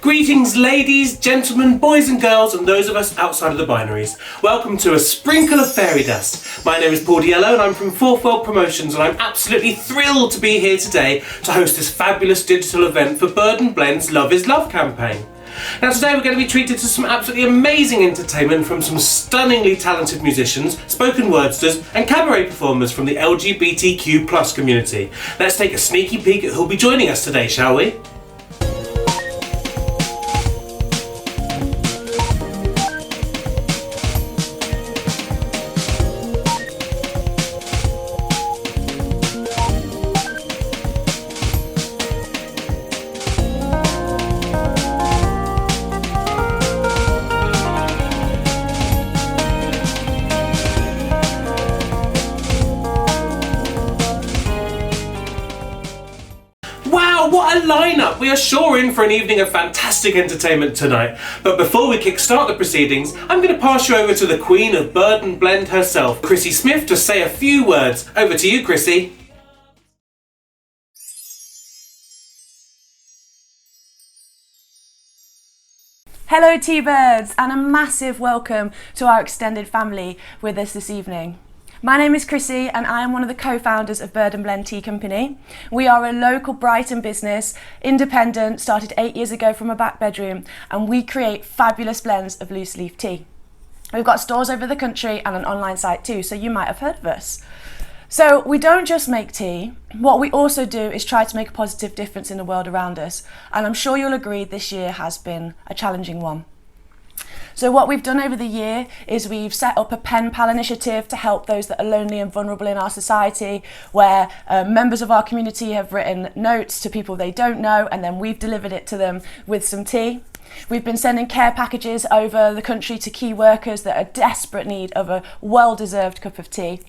Greetings ladies, gentlemen, boys and girls, and those of us outside of the binaries. Welcome to A Sprinkle of Fairy Dust. My name is Paul Diello and I'm from Fourth World Promotions, and I'm absolutely thrilled to be here today to host this fabulous digital event for Bird and Blend's Love is Love campaign. Now today we're going to be treated to some absolutely amazing entertainment from some stunningly talented musicians, spoken wordsters and cabaret performers from the LGBTQ+ community. Let's take a sneaky peek at who'll be joining us today, shall we? Wow, what a lineup! We are sure in for an evening of fantastic entertainment tonight. But before we kickstart the proceedings, I'm going to pass you over to the Queen of Bird and Blend herself, Chrissy Smith, to say a few words. Over to you, Chrissy. Hello T-Birds, and a massive welcome to our extended family with us this evening. My name is Chrissy and I am one of the co-founders of Bird and Blend Tea Company. We are a local Brighton business, independent, started 8 years ago from a back bedroom, and we create fabulous blends of loose leaf tea. We've got stores over the country and an online site too, so you might have heard of us. So we don't just make tea, what we also do is try to make a positive difference in the world around us, and I'm sure you'll agree this year has been a challenging one. So what we've done over the year is we've set up a pen pal initiative to help those that are lonely and vulnerable in our society, where members of our community have written notes to people they don't know, and then we've delivered it to them with some tea. We've been sending care packages over the country to key workers that are in desperate need of a well-deserved cup of tea.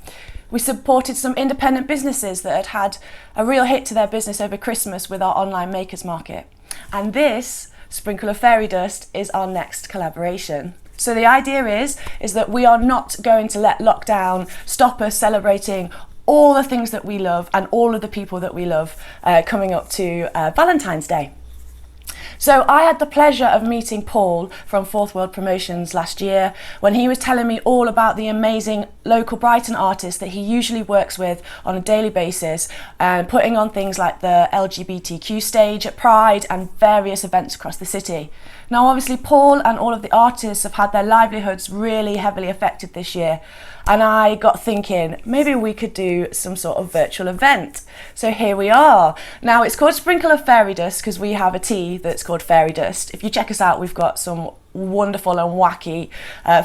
We supported some independent businesses that had a real hit to their business over Christmas with our online makers market. And this Sprinkle of Fairy Dust is our next collaboration. So the idea is that we are not going to let lockdown stop us celebrating all the things that we love and all of the people that we love coming up to Valentine's Day. So I had the pleasure of meeting Paul from Fourth World Promotions last year when he was telling me all about the amazing local Brighton artists that he usually works with on a daily basis, and putting on things like the LGBTQ stage at Pride and various events across the city. Now obviously Paul and all of the artists have had their livelihoods really heavily affected this year, and I got thinking maybe we could do some sort of virtual event. So here we are. Now it's called Sprinkle of Fairy Dust because we have a tea that's called Fairy Dust. If you check us out, we've got some wonderful and wacky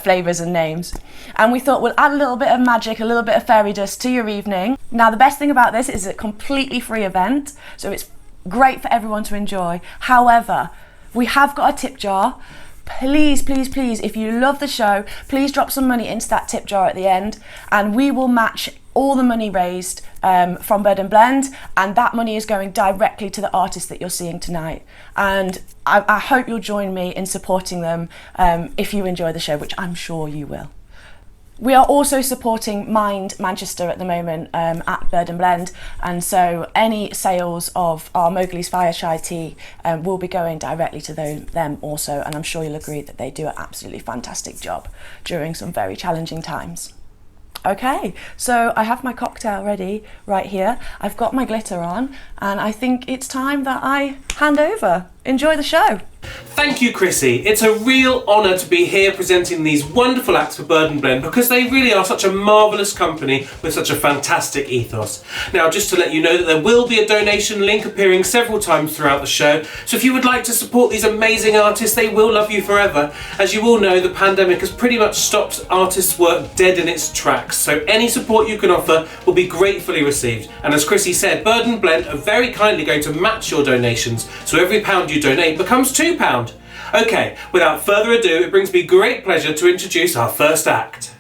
flavours and names, and we thought we'll add a little bit of magic, a little bit of fairy dust to your evening. Now the best thing about this is it's a completely free event, so it's great for everyone to enjoy. However, we have got a tip jar. Please, please, please, if you love the show, please drop some money into that tip jar at the end, and we will match all the money raised from Bird and Blend, and that money is going directly to the artists that you're seeing tonight. And I hope you'll join me in supporting them if you enjoy the show, which I'm sure you will. We are also supporting Mind Manchester at the moment at Bird and Blend, and so any sales of our Mowgli's Fireside tea will be going directly to them also, and I'm sure you'll agree that they do an absolutely fantastic job during some very challenging times. Okay, so I have my cocktail ready right here. I've got my glitter on, and I think it's time that I hand over. Enjoy the show. Thank you, Chrissy. It's a real honour to be here presenting these wonderful acts for Bird and Blend because they really are such a marvellous company with such a fantastic ethos. Now, just to let you know that there will be a donation link appearing several times throughout the show, so if you would like to support these amazing artists, they will love you forever. As you all know, the pandemic has pretty much stopped artists' work dead in its tracks, so any support you can offer will be gratefully received. And as Chrissy said, Bird and Blend are very kindly going to match your donations, so every pound you donate becomes £2. Okay, without further ado, it brings me great pleasure to introduce our first act.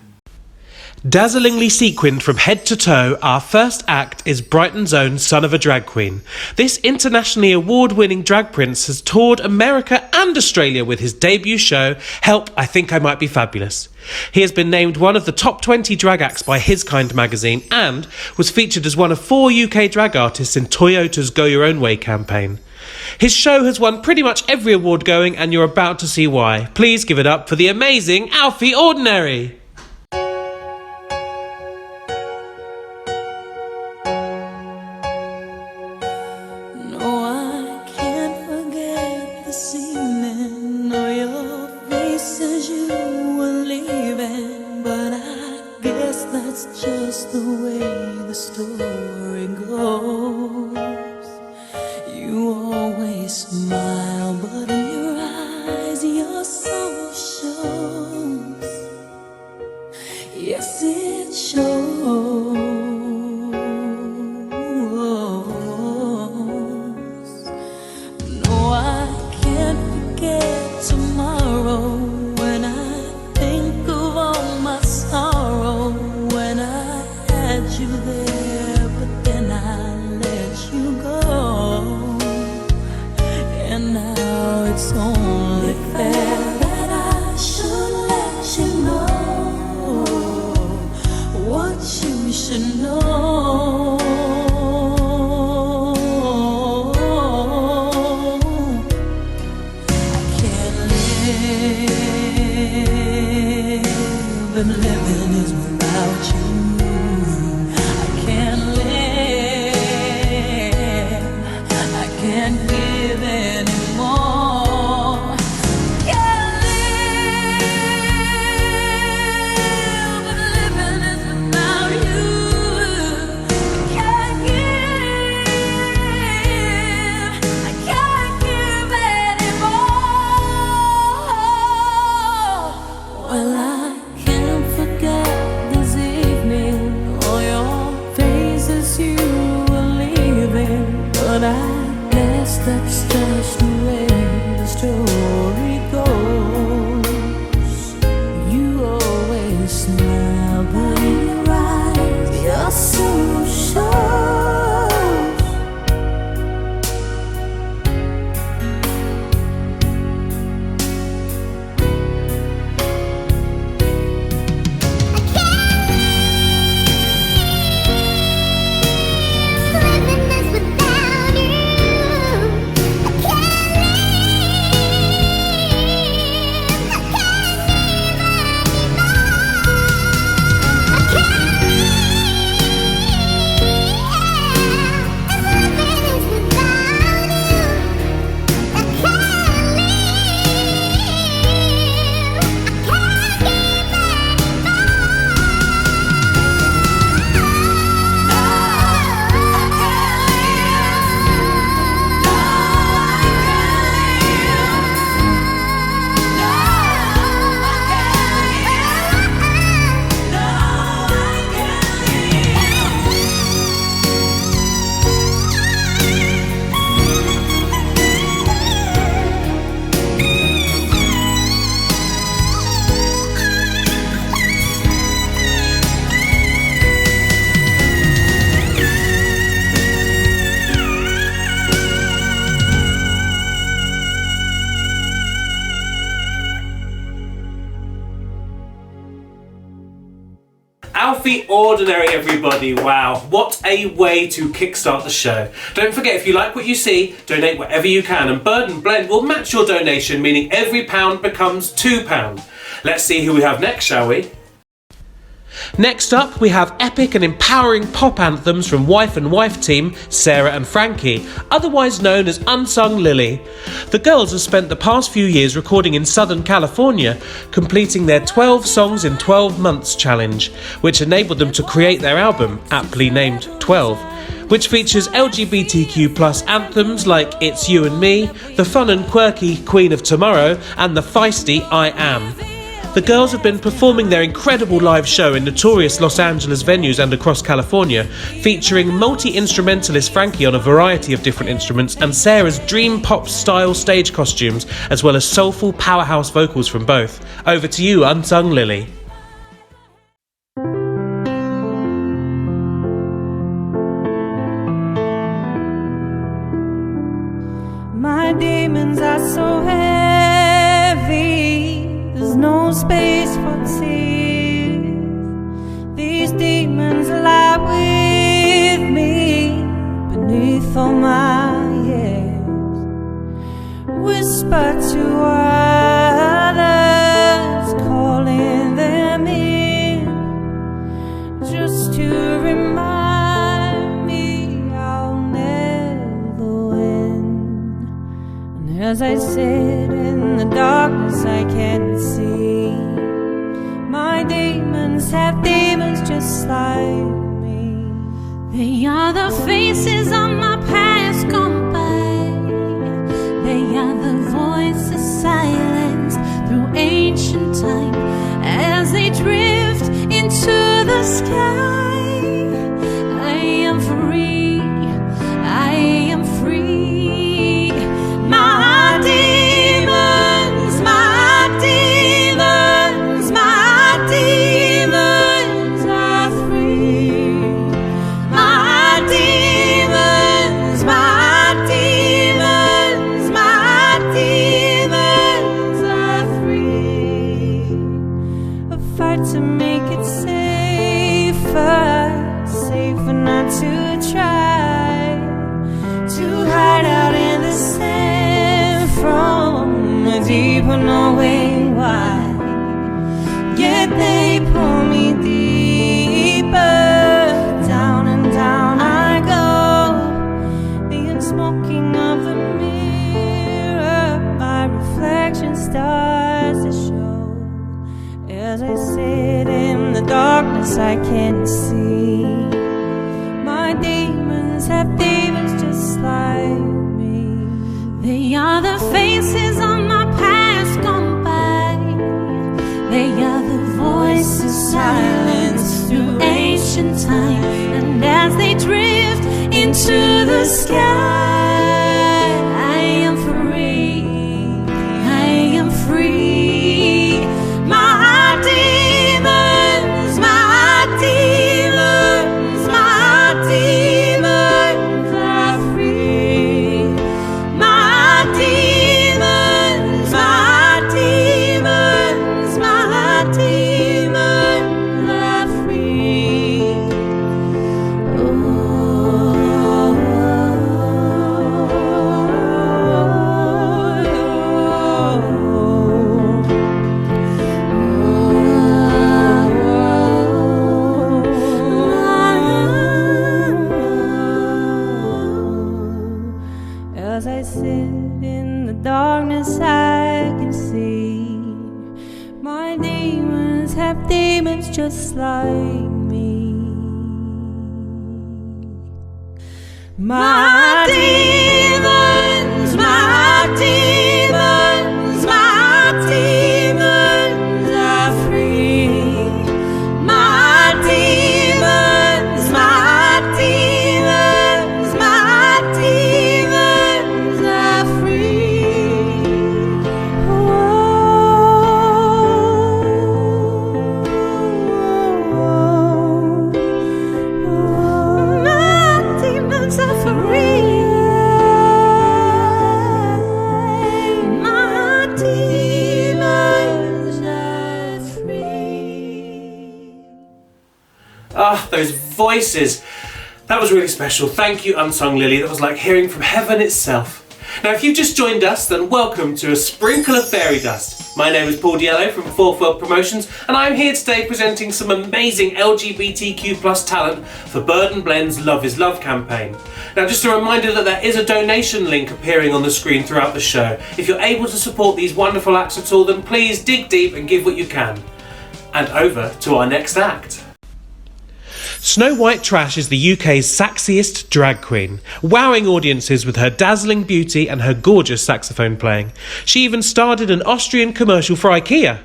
Dazzlingly sequined from head to toe, our first act is Brighton's own son of a drag queen. This internationally award-winning drag prince has toured America and Australia with his debut show, Help, I Think I Might Be Fabulous. He has been named one of the top 20 drag acts by His Kind magazine and was featured as one of 4 UK drag artists in Toyota's Go Your Own Way campaign. His show has won pretty much every award going, and you're about to see why. Please give it up for the amazing Alfie Ordinary. Just the way the story goes. You always smile, but in your eyes your soul shows. Yes, it shows. No, I can't forget tomorrow when I think of all my sorrow. When I had you there, but then I let you go. And now it's only fair that I should let you know what you should know. I can't live, and living is without you. That's just the way the story goes. You always smile, but in your eyes your soul shows. Alfie Ordinary, everybody. Wow, what a way to kickstart the show. Don't forget, if you like what you see, donate whatever you can, and Bird and Blend will match your donation, meaning every pound becomes £2. Let's see who we have next, shall we? Next up, we have epic and empowering pop anthems from Wife and Wife team Sarah and Frankie, otherwise known as Unsung Lily. The girls have spent the past few years recording in Southern California, completing their 12 songs in 12 months challenge, which enabled them to create their album, aptly named 12, which features LGBTQ+ anthems like It's You and Me, the fun and quirky Queen of Tomorrow, and the feisty I Am. The girls have been performing their incredible live show in notorious Los Angeles venues and across California, featuring multi-instrumentalist Frankie on a variety of different instruments and Sarah's dream pop style stage costumes, as well as soulful powerhouse vocals from both. Over to you, Unsung Lily. My demons are so heavy, there's no space for tears. These demons lie with me beneath all my years. whisper to others, calling them in, just to remind me I'll never win. And as I sit in the darkness, I can't see. My demons have demons just like me. They are the faces of my past gone by. They are the voices silenced through ancient time as they drift into the sky. I am free, I am free. My demons, my demons, my demons are free. My demons, my demons, my demons are free. A fight to make it safer, safer not to try to hide out in the sand from a deeper knowing why. Yet they pull me deeper, down and down I go. The unsmoking of the mirror, my reflection starts to show. As I sit in the darkness, I can't see. My demons have demons just like me. They are the faces of my past gone by. They are the voices silenced through ancient time, and as they drift into the sky, I am free, I am free. My demons, my demons, my demons are free. My demons, my demons, my demons are free. As I sit in the darkness, I can see. My demons have demons just like me. My demons, my demons, my demons are free. My demons, my demons, my demons are free. My demons are free. My demons are free. Ah, those voices. That was really special. Thank you, Unsung Lily. That was like hearing from heaven itself. Now, if you've just joined us, then welcome to A Sprinkle of Fairy Dust. My name is Paul Diallo from Fourth World Promotions, and I'm here today presenting some amazing LGBTQ+ talent for Bird and Blend's Love is Love campaign. Now, just a reminder that there is a donation link appearing on the screen throughout the show. If you're able to support these wonderful acts at all, then please dig deep and give what you can. And over to our next act. Snow White Trash is the UK's sexiest drag queen, wowing audiences with her dazzling beauty and her gorgeous saxophone playing. She even starred in an Austrian commercial for IKEA.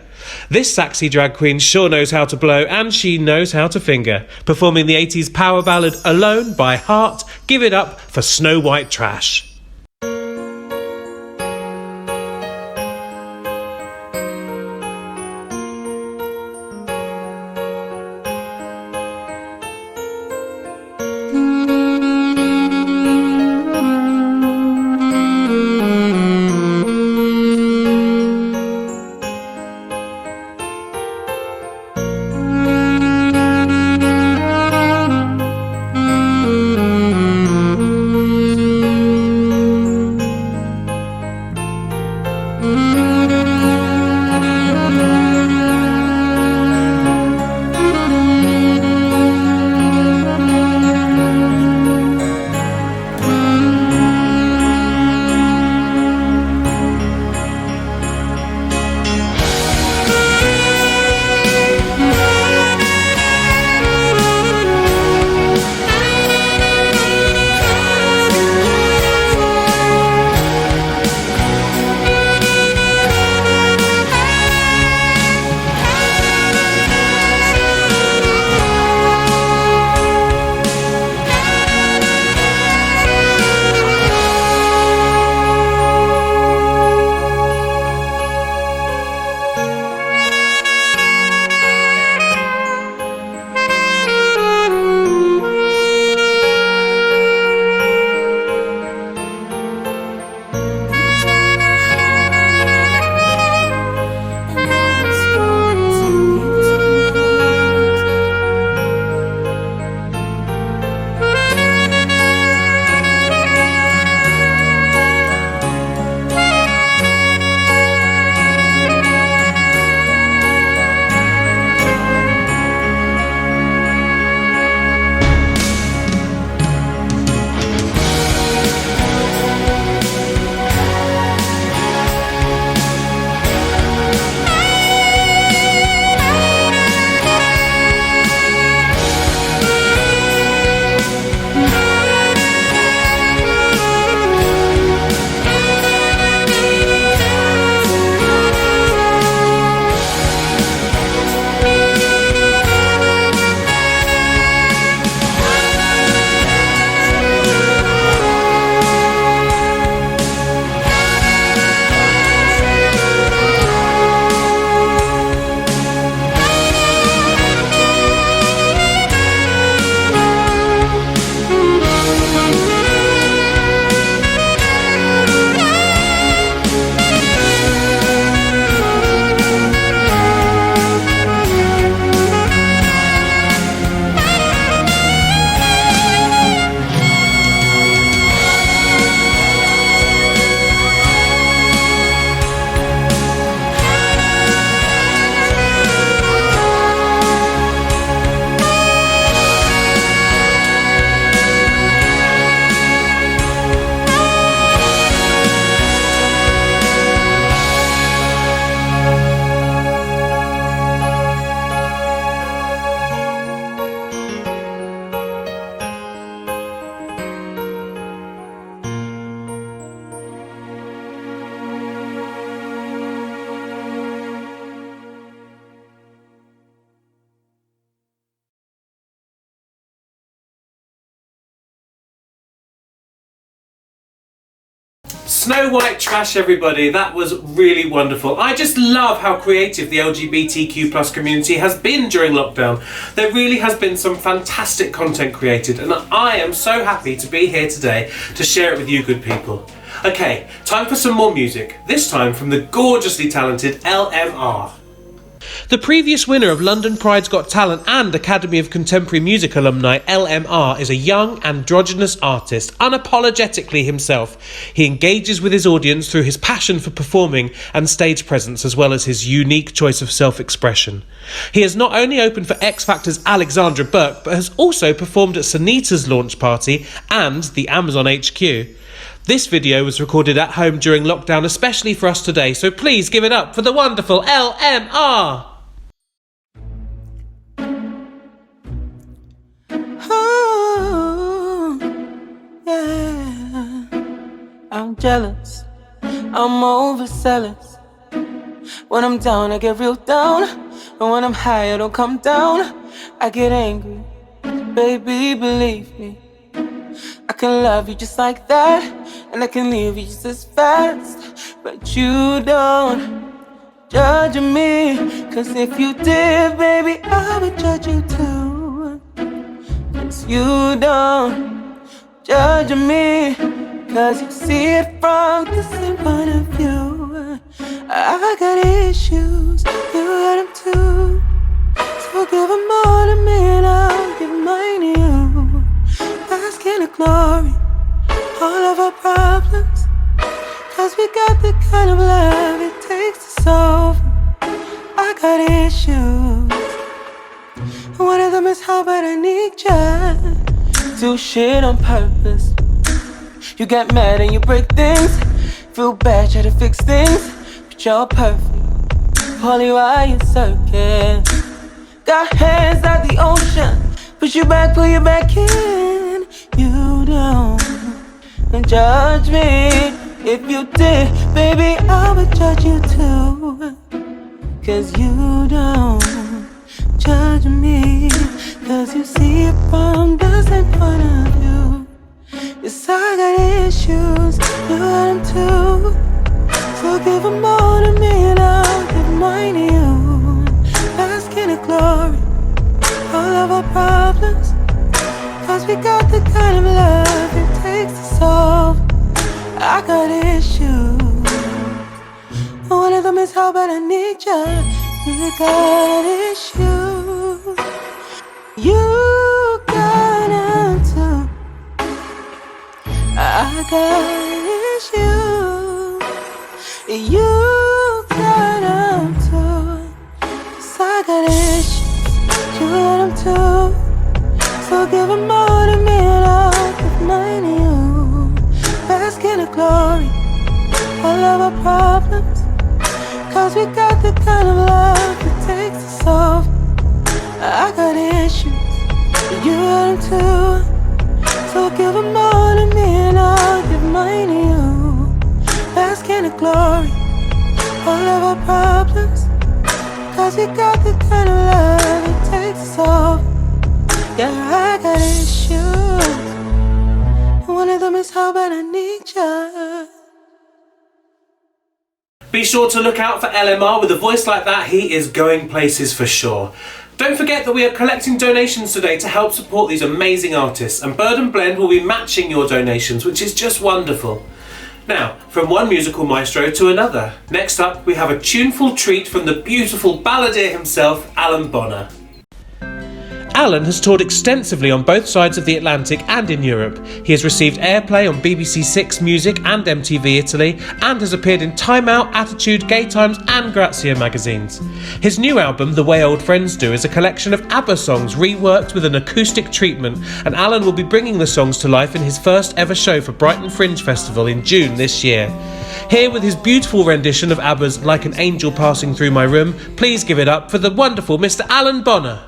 This sexy drag queen sure knows how to blow, and she knows how to finger. Performing the 80s power ballad Alone by Heart, give it up for Snow White Trash. Snow White trash, everybody. That was really wonderful. I just love how creative the LGBTQ plus community has been during lockdown. There really has been some fantastic content created, and I am so happy to be here today to share it with you good people. Okay, time for some more music, this time from the gorgeously talented LMR. The previous winner of London Pride's Got Talent and Academy of Contemporary Music alumni, LMR, is a young, androgynous artist, unapologetically himself. He engages with his audience through his passion for performing and stage presence, as well as his unique choice of self-expression. He has not only opened for X Factor's Alexandra Burke, but has also performed at Sanita's launch party and the Amazon HQ. This video was recorded at home during lockdown, especially for us today, so please give it up for the wonderful LMR! Oh, yeah. I'm jealous, I'm overzealous. When I'm down, I get real down, and when I'm high, I don't come down. I get angry, baby, believe me. I can love you just like that, and I can leave you just as fast. But you don't judge me, 'cause if you did, baby, I would judge you too. 'Cause you don't judge me, 'cause you see it from the same point of view. I got issues, you got them too. So give them all to me and I'll give mine to you. Asking to glory all of our problems, 'cause we got the kind of love got issues. One of them is how bad I need ya. Do shit on purpose. You get mad and you break things. Feel bad, try to fix things, but you're perfect. Polly, why you circus? Got hands out the ocean. Push you back, pull you back in. You don't judge me. If you did, baby, I would judge you too. Cause you don't judge me. Cause you see it from the same point of view. Yes, I got issues, you got them too. So give them all to me and I'll give mine to you. Basking in glory, all of our problems. Cause we got the kind of love it takes to solve. I got issues. One of them is how bad I need ya. You got issues. You got them too. I got issues. You got them too. 'Cause I got issues. You got them too. So give them all to me and I'll give mine to you. Bask in the glory, all of our problems. Cause we got the kind of love it takes to solve. I got issues, you got them too. So give them all to me and I'll give mine to you. Bask in the glory, all of our problems. Cause we got the kind of love it takes to solve. Yeah, I got issues. One of them is how bad I need ya. Be sure to look out for LMR. With a voice like that, he is going places for sure. Don't forget that we are collecting donations today to help support these amazing artists, and Bird and Blend will be matching your donations, which is just wonderful. Now, from one musical maestro to another. Next up, we have a tuneful treat from the beautiful balladeer himself, Alan Bonner. Alan has toured extensively on both sides of the Atlantic and in Europe. He has received airplay on BBC Six Music and MTV Italy, and has appeared in Time Out, Attitude, Gay Times and Grazia magazines. His new album, The Way Old Friends Do, is a collection of ABBA songs reworked with an acoustic treatment, and Alan will be bringing the songs to life in his first ever show for Brighton Fringe Festival in June this year. Here with his beautiful rendition of ABBA's Like an Angel Passing Through My Room, please give it up for the wonderful Mr. Alan Bonner.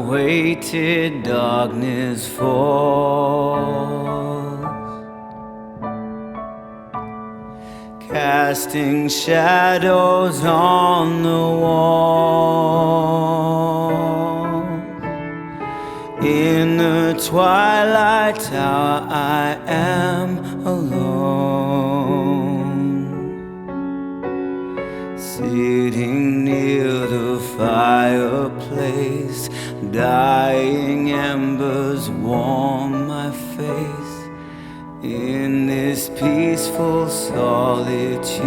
Long-awaited darkness falls, casting shadows on the wall. In the twilight tower I am alone, sitting near the fireplace. Dying embers warm my face in this peaceful solitude.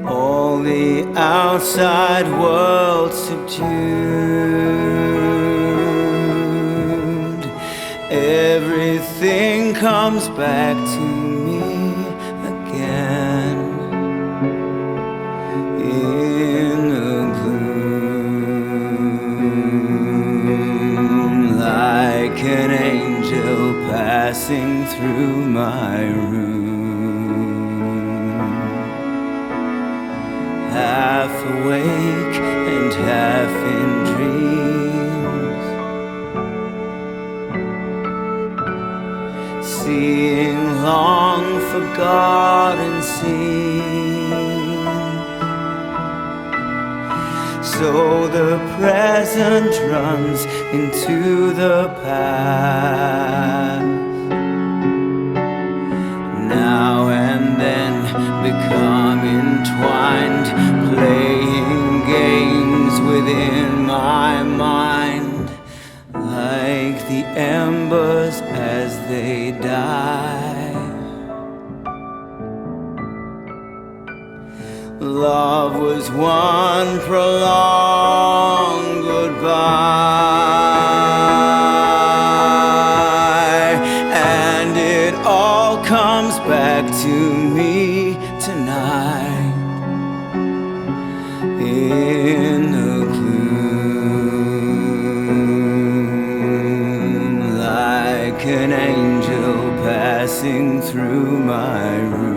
All the outside world subdued. Everything comes back to me again. In the gloom, like an angel passing through my room, half awake and half in dreams, seeing long forgotten scenes. So the present runs into the past, now and then become entwined, playing games within my mind, like the embers as they die. Love was one prolonged goodbye, and it all comes back to me tonight in the gloom, like an angel passing through my room.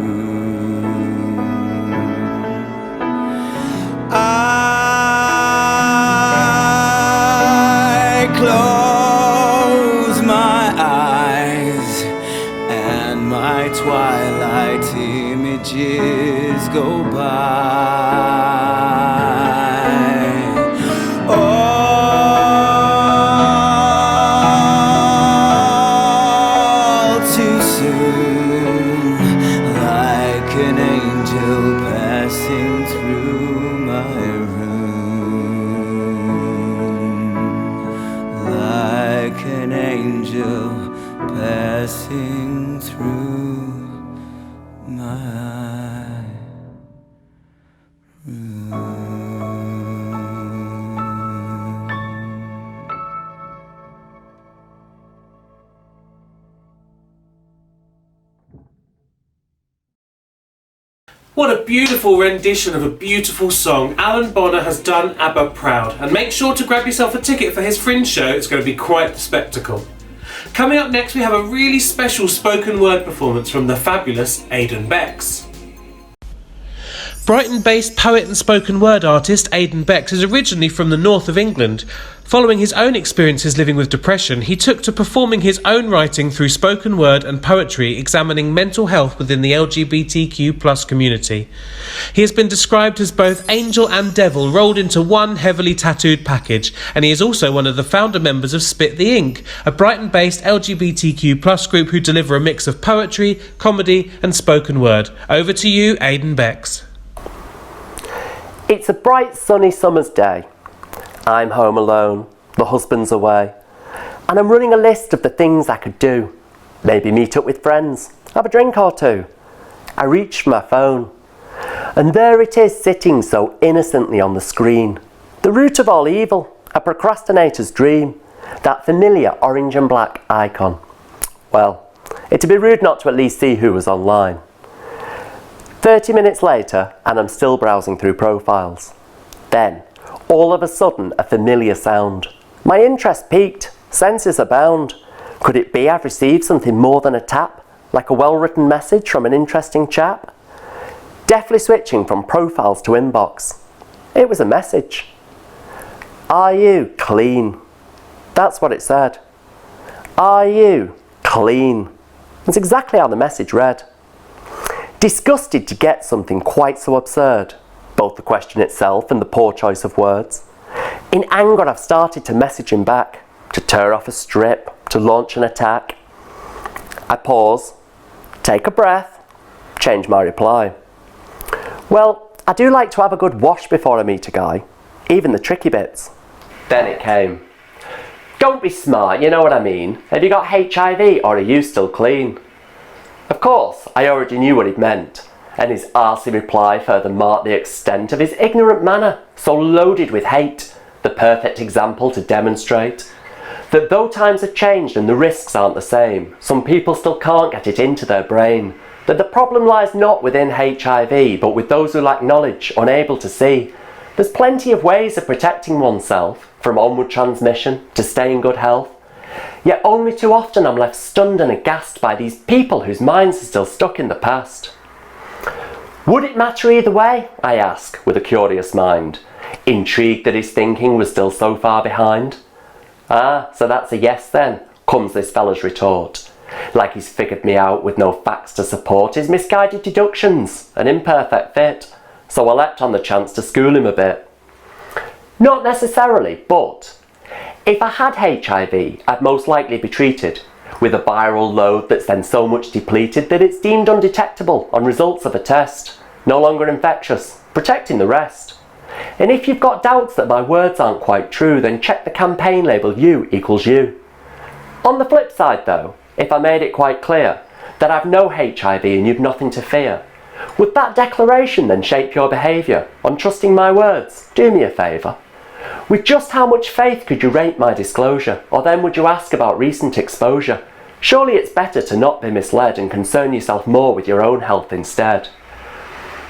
I close my eyes and my twilight images go by. All too soon, like an angel passing through my room, like an angel passing through my room. What a beautiful rendition of a beautiful song. Alan Bonner has done ABBA proud. And make sure to grab yourself a ticket for his Fringe show. It's going to be quite the spectacle. Coming up next, we have a really special spoken word performance from the fabulous Aidan Becks. Brighton-based poet and spoken word artist Aidan Becks is originally from the north of England. Following his own experiences living with depression, he took to performing his own writing through spoken word and poetry, examining mental health within the LGBTQ+ community. He has been described as both angel and devil rolled into one heavily tattooed package, and he is also one of the founder members of Spit the Ink, a Brighton-based LGBTQ+ group who deliver a mix of poetry, comedy and spoken word. Over to you, Aidan Becks. It's a bright sunny summer's day. I'm home alone, the husband's away, and I'm running a list of the things I could do. Maybe meet up with friends, have a drink or two. I reach for my phone, and there it is sitting so innocently on the screen. The root of all evil, a procrastinator's dream, that familiar orange and black icon. Well, it'd be rude not to at least see who was online. 30 minutes later, and I'm still browsing through profiles. Then, all of a sudden, a familiar sound. My interest piqued, senses abound. Could it be I've received something more than a tap, like a well-written message from an interesting chap? Deftly switching from profiles to inbox. It was a message. Are you clean? That's what it said. Are you clean? That's exactly how the message read. Disgusted to get something quite so absurd, both the question itself and the poor choice of words. In anger, I've started to message him back, to tear off a strip, to launch an attack. I pause, take a breath, change my reply. Well, I do like to have a good wash before I meet a guy, even the tricky bits. Then it came. Don't be smart, you know what I mean. Have you got HIV or are you still clean? Of course, I already knew what it meant, and his arsey reply further marked the extent of his ignorant manner, so loaded with hate, the perfect example to demonstrate that though times have changed and the risks aren't the same, some people still can't get it into their brain, that the problem lies not within HIV, but with those who lack knowledge, unable to see. There's plenty of ways of protecting oneself, from onward transmission to stay in good health. Yet only too often I'm left stunned and aghast by these people whose minds are still stuck in the past. Would it matter either way? I ask, with a curious mind, intrigued that his thinking was still so far behind. Ah, so that's a yes then, comes this fella's retort, like he's figured me out with no facts to support his misguided deductions, an imperfect fit, so I leapt on the chance to school him a bit. Not necessarily, but if I had HIV, I'd most likely be treated with a viral load that's then so much depleted that it's deemed undetectable on results of a test, no longer infectious, protecting the rest. And if you've got doubts that my words aren't quite true, then check the campaign label U equals U. On the flip side though, if I made it quite clear that I've no HIV and you've nothing to fear, would that declaration then shape your behaviour on trusting my words? Do me a favour. With just how much faith could you rate my disclosure, or then would you ask about recent exposure? Surely it's better to not be misled and concern yourself more with your own health instead.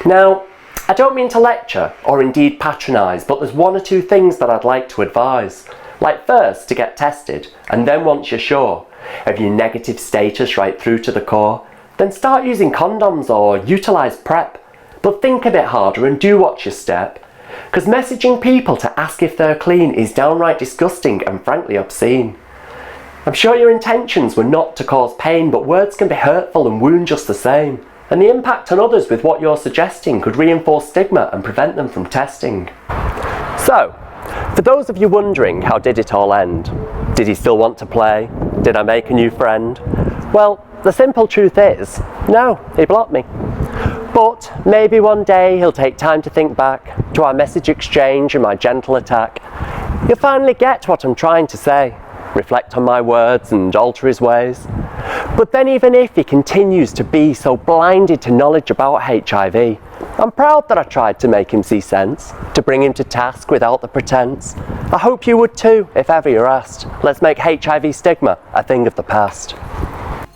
Now, I don't mean to lecture or indeed patronise, but there's one or two things that I'd like to advise. Like first, to get tested, and then once you're sure of your negative status right through to the core, then start using condoms or utilise PrEP. But think a bit harder and do watch your step, because messaging people to ask if they're clean is downright disgusting and frankly obscene. I'm sure your intentions were not to cause pain, but words can be hurtful and wound just the same, and the impact on others with what you're suggesting could reinforce stigma and prevent them from testing. So, for those of you wondering how did it all end? Did he still want to play? Did I make a new friend? Well, the simple truth is, no, he blocked me. But maybe one day he'll take time to think back to our message exchange and my gentle attack. He'll finally get what I'm trying to say, reflect on my words and alter his ways. But then even if he continues to be so blinded to knowledge about HIV, I'm proud that I tried to make him see sense, to bring him to task without the pretense. I hope you would too, if ever you're asked. Let's make HIV stigma a thing of the past.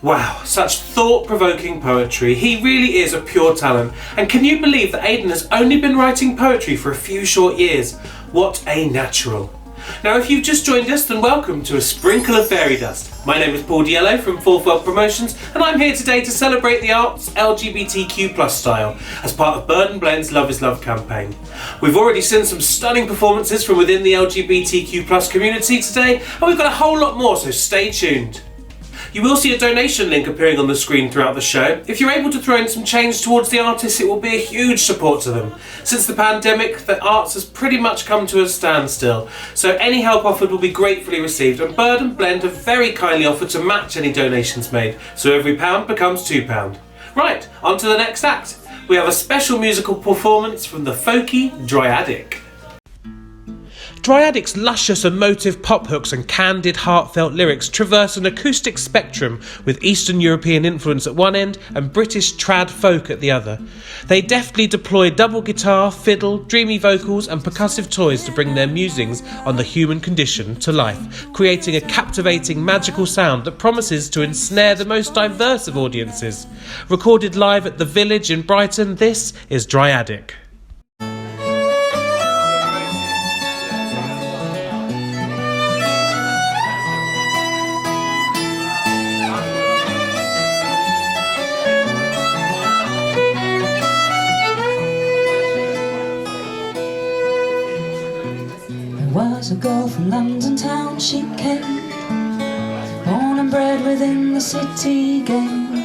Wow, such thought-provoking poetry. He really is a pure talent. And can you believe that Aidan has only been writing poetry for a few short years? What a natural. Now, if you've just joined us, then welcome to A Sprinkle of Fairy Dust. My name is Paul Diello from Fourth World Promotions, and I'm here today to celebrate the arts LGBTQ+ style as part of Bird & Blend's Love is Love campaign. We've already seen some stunning performances from within the LGBTQ+ community today, and we've got a whole lot more, so stay tuned. You will see a donation link appearing on the screen throughout the show. If you're able to throw in some change towards the artists, it will be a huge support to them. Since the pandemic, the arts has pretty much come to a standstill, so any help offered will be gratefully received, and Bird & Blend have very kindly offered to match any donations made, so every £1 becomes £2. Right, on to the next act. We have a special musical performance from the folky Dryadic. Dryadic's luscious emotive pop hooks and candid, heartfelt lyrics traverse an acoustic spectrum with Eastern European influence at one end and British trad folk at the other. They deftly deploy double guitar, fiddle, dreamy vocals and percussive toys to bring their musings on the human condition to life, creating a captivating, magical sound that promises to ensnare the most diverse of audiences. Recorded live at the Village in Brighton, this is Dryadic. Was a girl from London town, she came, born and bred within the city game.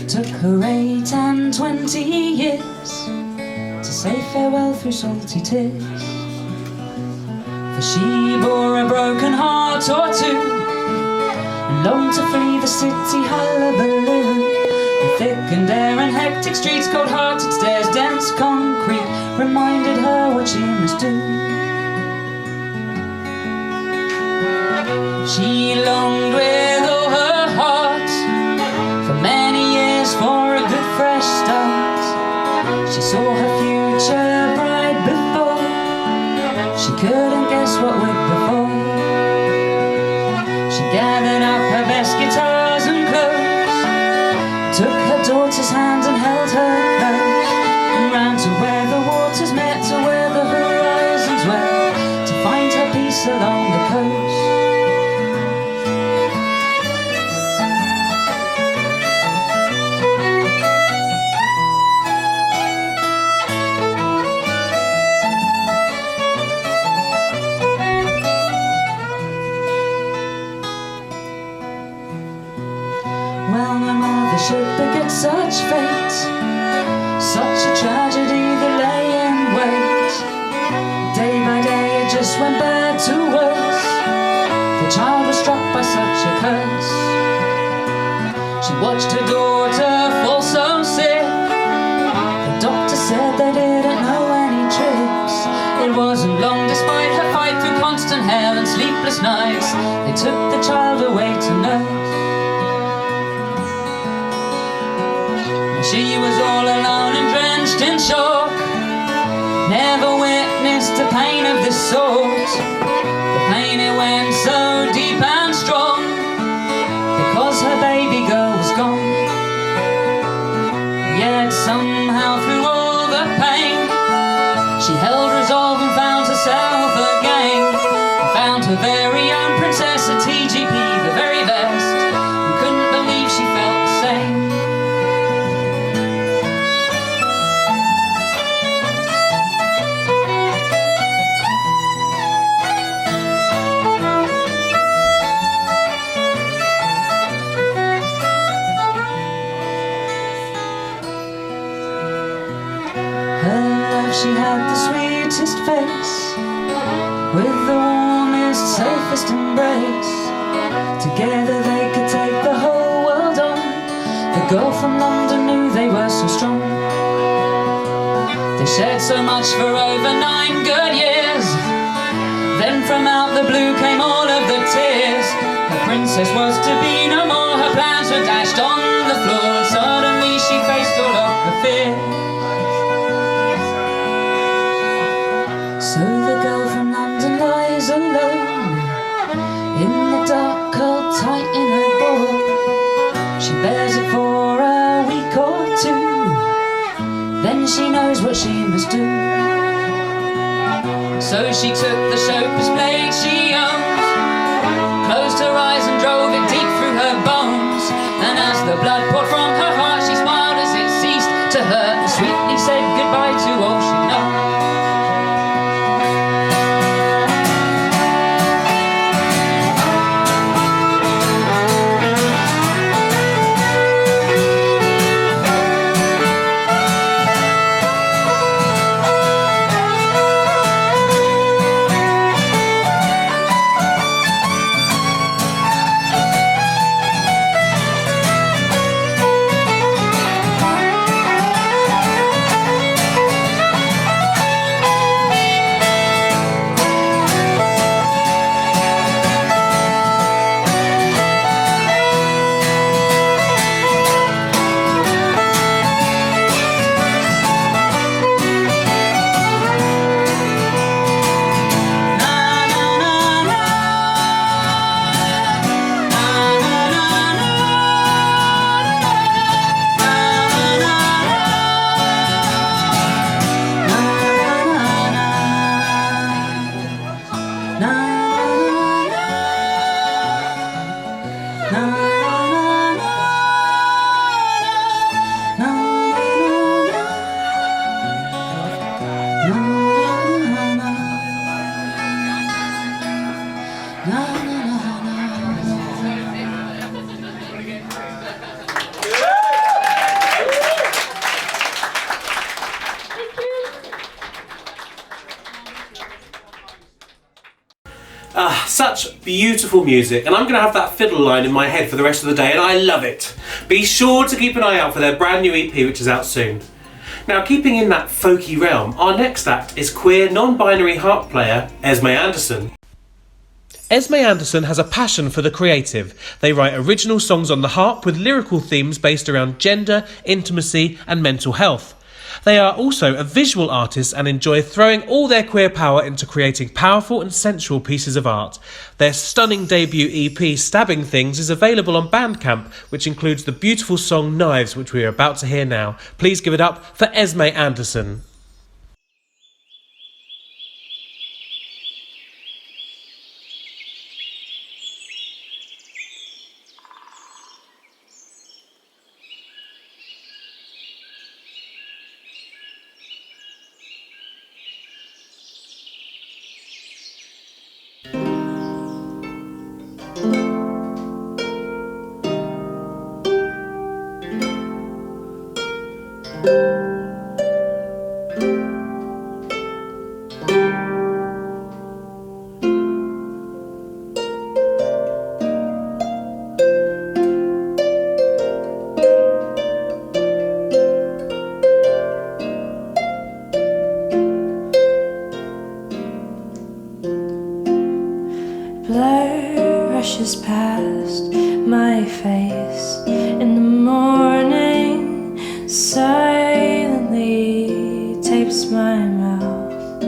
Took her 8 and 20 years to say farewell through salty tears. For she bore a broken heart or two and longed to flee the city hullabaloo. The thickened air and hectic streets, cold-hearted stairs, dense concrete reminded her what she must do. She longed with all her heart for many years for a good fresh start. She saw her future bright before, she couldn't guess what would befall. She gathered up her best guitars and clothes, took her daughter's hand and held her close, and ran to where the waters met, to where the horizons were, to find her peace along the coast. Well, my mother should beget such fate, such a tragedy that lay in wait. Day by day it just went bad to worse. The child was struck by such a curse. She watched her daughter fall so sick. The doctor said they didn't know any tricks. It wasn't long despite her fight through constant constant hell and sleepless nights. They took the child away to nurse. And she was all alone and drenched in shock. Never witnessed a pain of this sort. The pain, it went so deep and strong, because her baby girl was gone. Yet somehow through all the pain, she held resolve and found herself again. Found her very own princess at TGP, the very best, and couldn't believe she felt the same. She had the sweetest face, with the warmest, safest embrace. Together they could take the whole world on. The girl from London knew they were so strong. They shared so much for over 9 good years. Then from out the blue came all of the tears. Her princess was to be no more. Her plans were dashed on the floor, and suddenly she faced all of the fear. So the girl from London lies alone in the dark, curled tight in her ball. She bears it for a week or 2, then she knows what she must do. So she took the chauffeur's blade she owned, closed her eyes and drove it deep through her bones. And as the blood poured from her heart, she smiled as it ceased to hurt, and sweetly said goodbye to all she'd known. Such beautiful music, and I'm going to have that fiddle line in my head for the rest of the day, and I love it. Be sure to keep an eye out for their brand new EP, which is out soon. Now, keeping in that folky realm, our next act is queer non-binary harp player Esme Anderson. Esme Anderson has a passion for the creative. They write original songs on the harp with lyrical themes based around gender, intimacy and mental health. They are also a visual artist and enjoy throwing all their queer power into creating powerful and sensual pieces of art. Their stunning debut EP, Stabbing Things, is available on Bandcamp, which includes the beautiful song Knives, which we are about to hear now. Please give it up for Esme Anderson. is past my face in the morning, silently tapes my mouth.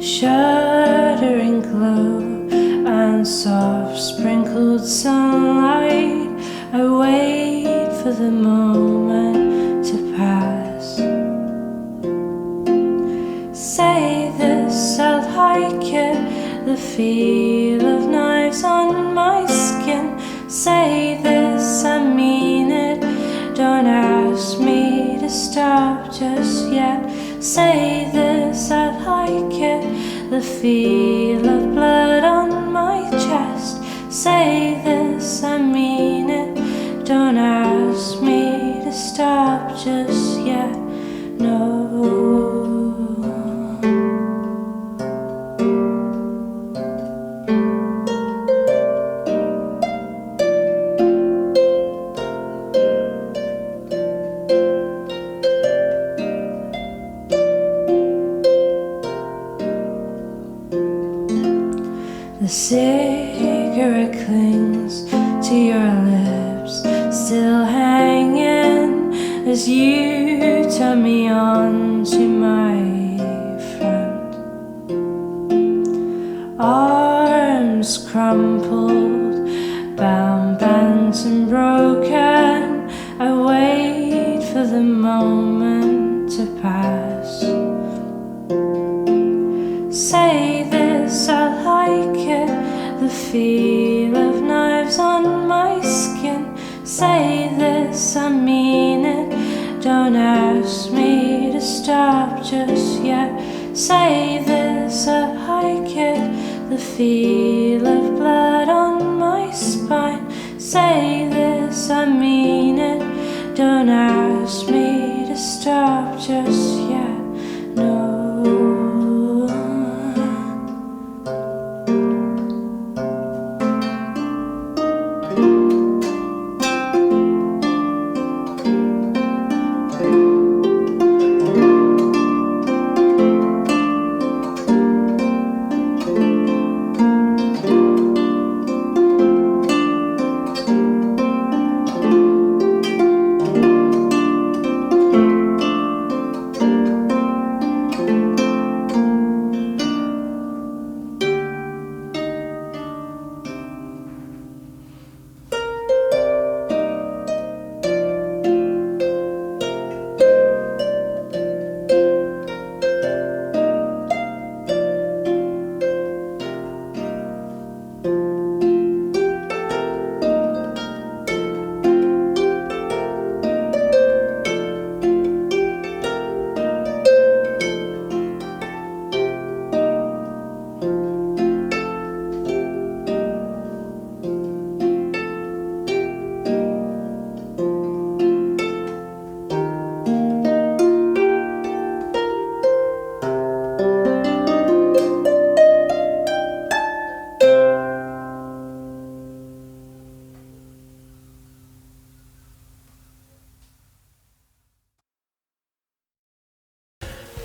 Shuddering glow and soft sprinkled sunlight, I wait for the moment to pass. Say this, I'll like it, the feel of knives on my skin. Say this, I mean it, don't ask me to stop just yet. Say this, I like it, the feel of blood on my chest. Say this, I mean it, don't ask me to stop just yet. No. The cigarette clings to your lips, still hanging as you turn me on to my friend. Arms crumpled, bound, bent and broken, I wait for the moment to pass. Say this, I like it, the feel of knives on my skin. Say this, I mean it, don't ask me to stop just yet. Say this, I like it, the feel of blood on my spine. Say this, I mean it, don't ask me to stop just yet. No.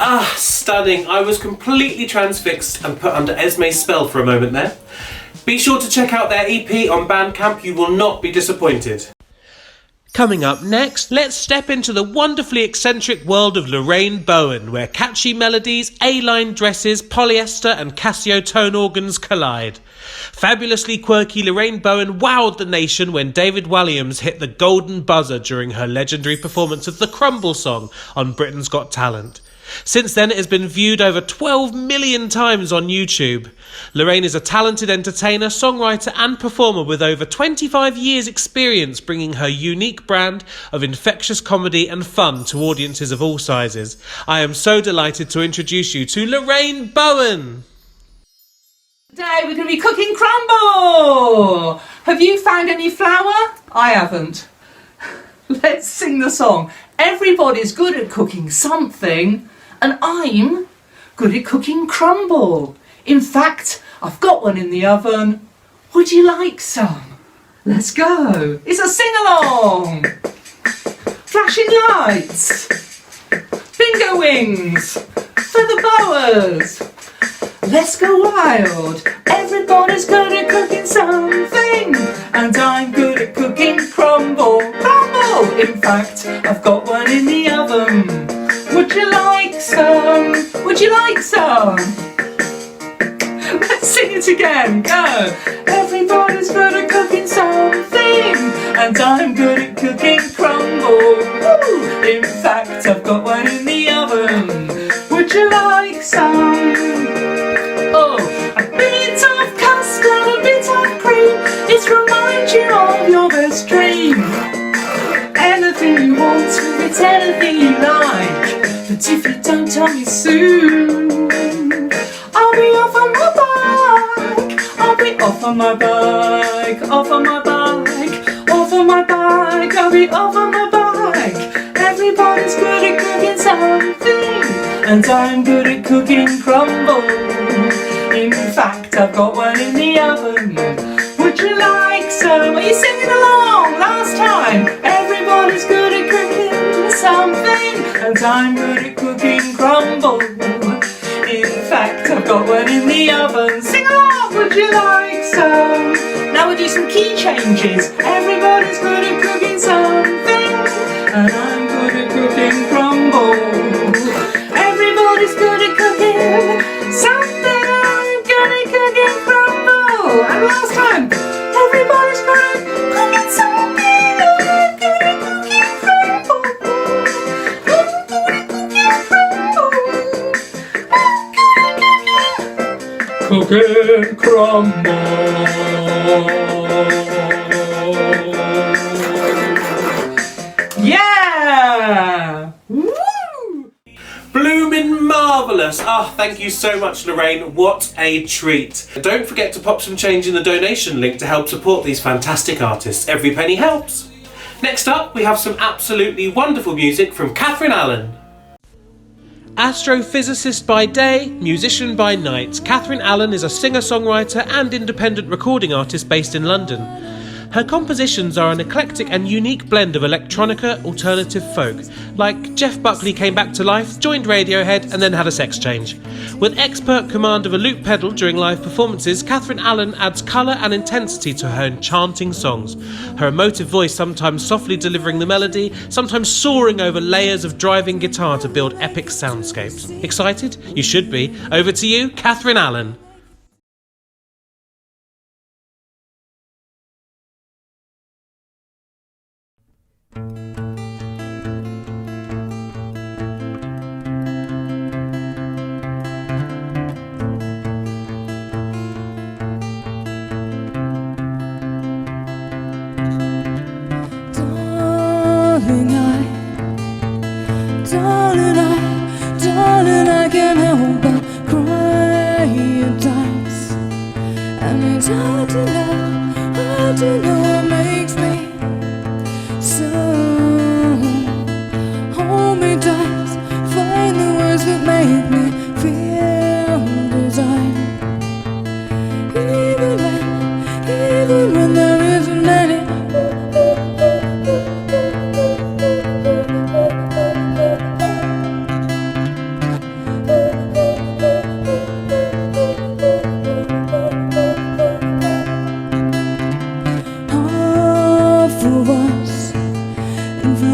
Ah, stunning. I was completely transfixed and put under Esme's spell for a moment there. Be sure to check out their EP on Bandcamp, you will not be disappointed. Coming up next, let's step into the wonderfully eccentric world of Lorraine Bowen, where catchy melodies, A-line dresses, polyester and Casio tone organs collide. Fabulously quirky Lorraine Bowen wowed the nation when David Walliams hit the golden buzzer during her legendary performance of the Crumble song on Britain's Got Talent. Since then, it has been viewed over 12 million times on YouTube. Lorraine is a talented entertainer, songwriter and performer with over 25 years' experience bringing her unique brand of infectious comedy and fun to audiences of all sizes. I am so delighted to introduce you to Lorraine Bowen. Today we're going to be cooking crumble. Have you found any flour? I haven't. Let's sing the song. Everybody's good at cooking something, and I'm good at cooking crumble. In fact, I've got one in the oven. Would you like some? Let's go. It's a sing-along. Flashing lights. Bingo wings. Feather boas. Let's go wild. Everybody's good at cooking something, and I'm good at cooking crumble. Crumble! In fact, I've got one in the oven. Would you like some? Would you like some? Let's sing it again. Go! Everybody's good at cooking something, and I'm good at cooking crumble. Woo! In fact, I've got one in the oven. Would you like some? Oh, a bit of custard, a bit of cream. It reminds you of your best dream. Anything you want, it's anything you like. But if you don't tell me soon, I'll be off on my bike. I'll be off on my bike. Off on my bike. Off on my bike. I'll be off on my bike. Everybody's good at cooking something, and I'm good at cooking crumble. In fact, I've got one in the oven. Would you like some? Are you singing along? Last time. Everybody's good at cooking something, and I'm good at cooking crumble. In fact, I've got one in the oven. Sing along. Would you like some? Now we'll do some key changes. Everybody's good at cooking something, and I'm good at cooking crumble. Everybody's good at cooking something, and I'm good at cooking crumble. And last time, everybody's good at cooking something, and I'm good at cooking crumble. I'm good at cooking crumble. I'm good at cooking crumble. Yeah! Woo! Bloomin' marvellous! Ah, thank you so much, Lorraine. What a treat. Don't forget to pop some change in the donation link to help support these fantastic artists. Every penny helps. Next up, we have some absolutely wonderful music from Catherine Allen. Astrophysicist by day, musician by night, Catherine Allen is a singer-songwriter and independent recording artist based in London. Her compositions are an eclectic and unique blend of electronica, alternative folk, like Jeff Buckley came back to life, joined Radiohead and then had a sex change. With expert command of a loop pedal during live performances, Catherine Allen adds colour and intensity to her enchanting songs. Her emotive voice sometimes softly delivering the melody, sometimes soaring over layers of driving guitar to build epic soundscapes. Excited? You should be. Over to you, Catherine Allen. Darling, I can't help but cry at times. And it's hard to know what makes me so. Hold me tight, find the words that make me feel desire. Even when there isn't any.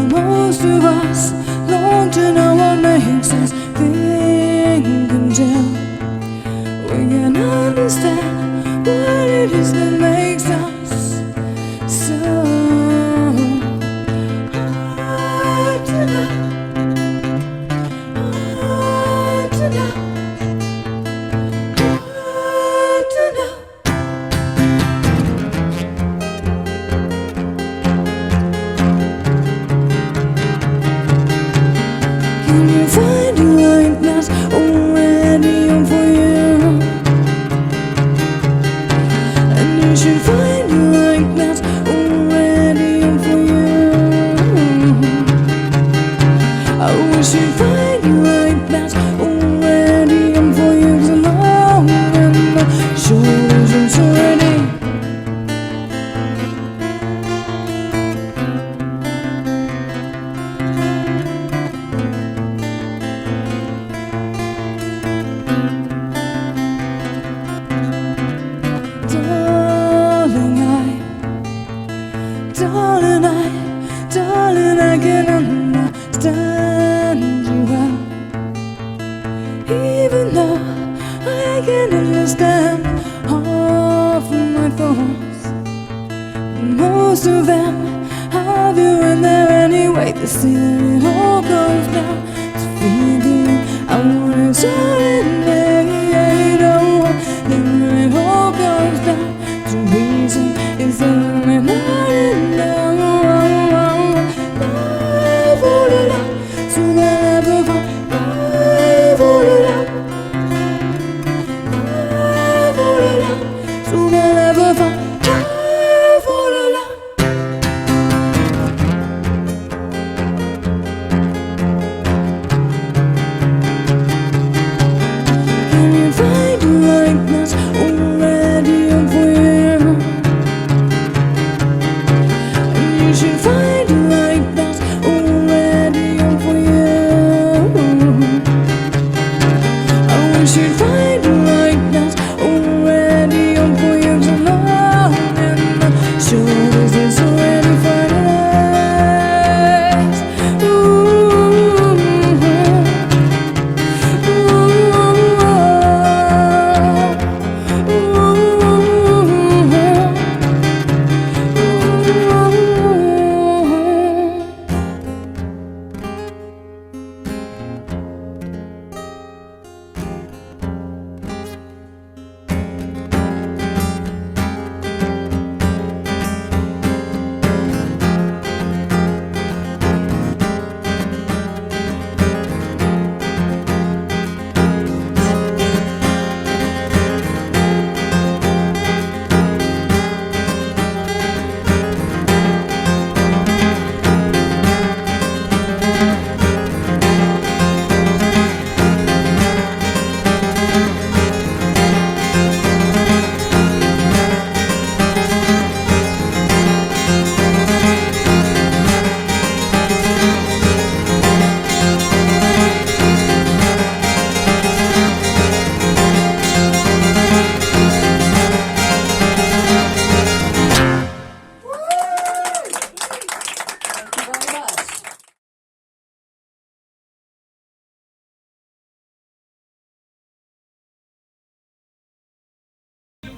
Most of us long to know what makes us think until we can understand what it is that makes us so hard to know, hard to know, hard to know. Can you find a light that's already on for you? And you should find a light that's already on for you. I wish you'd find a light that's already on for you. 'Cause I'm long and the shoulders are so ready. Most of them have you in there anyway. They see that it all goes down to feeling. I want it all in there. Then it all goes down to reason. Is that we're not in there. So that ever so that ever can you find a light that's already up for you? You should find a light that's already up for you. We should find a light that's already on for you to love. And my shoulders is already finalized.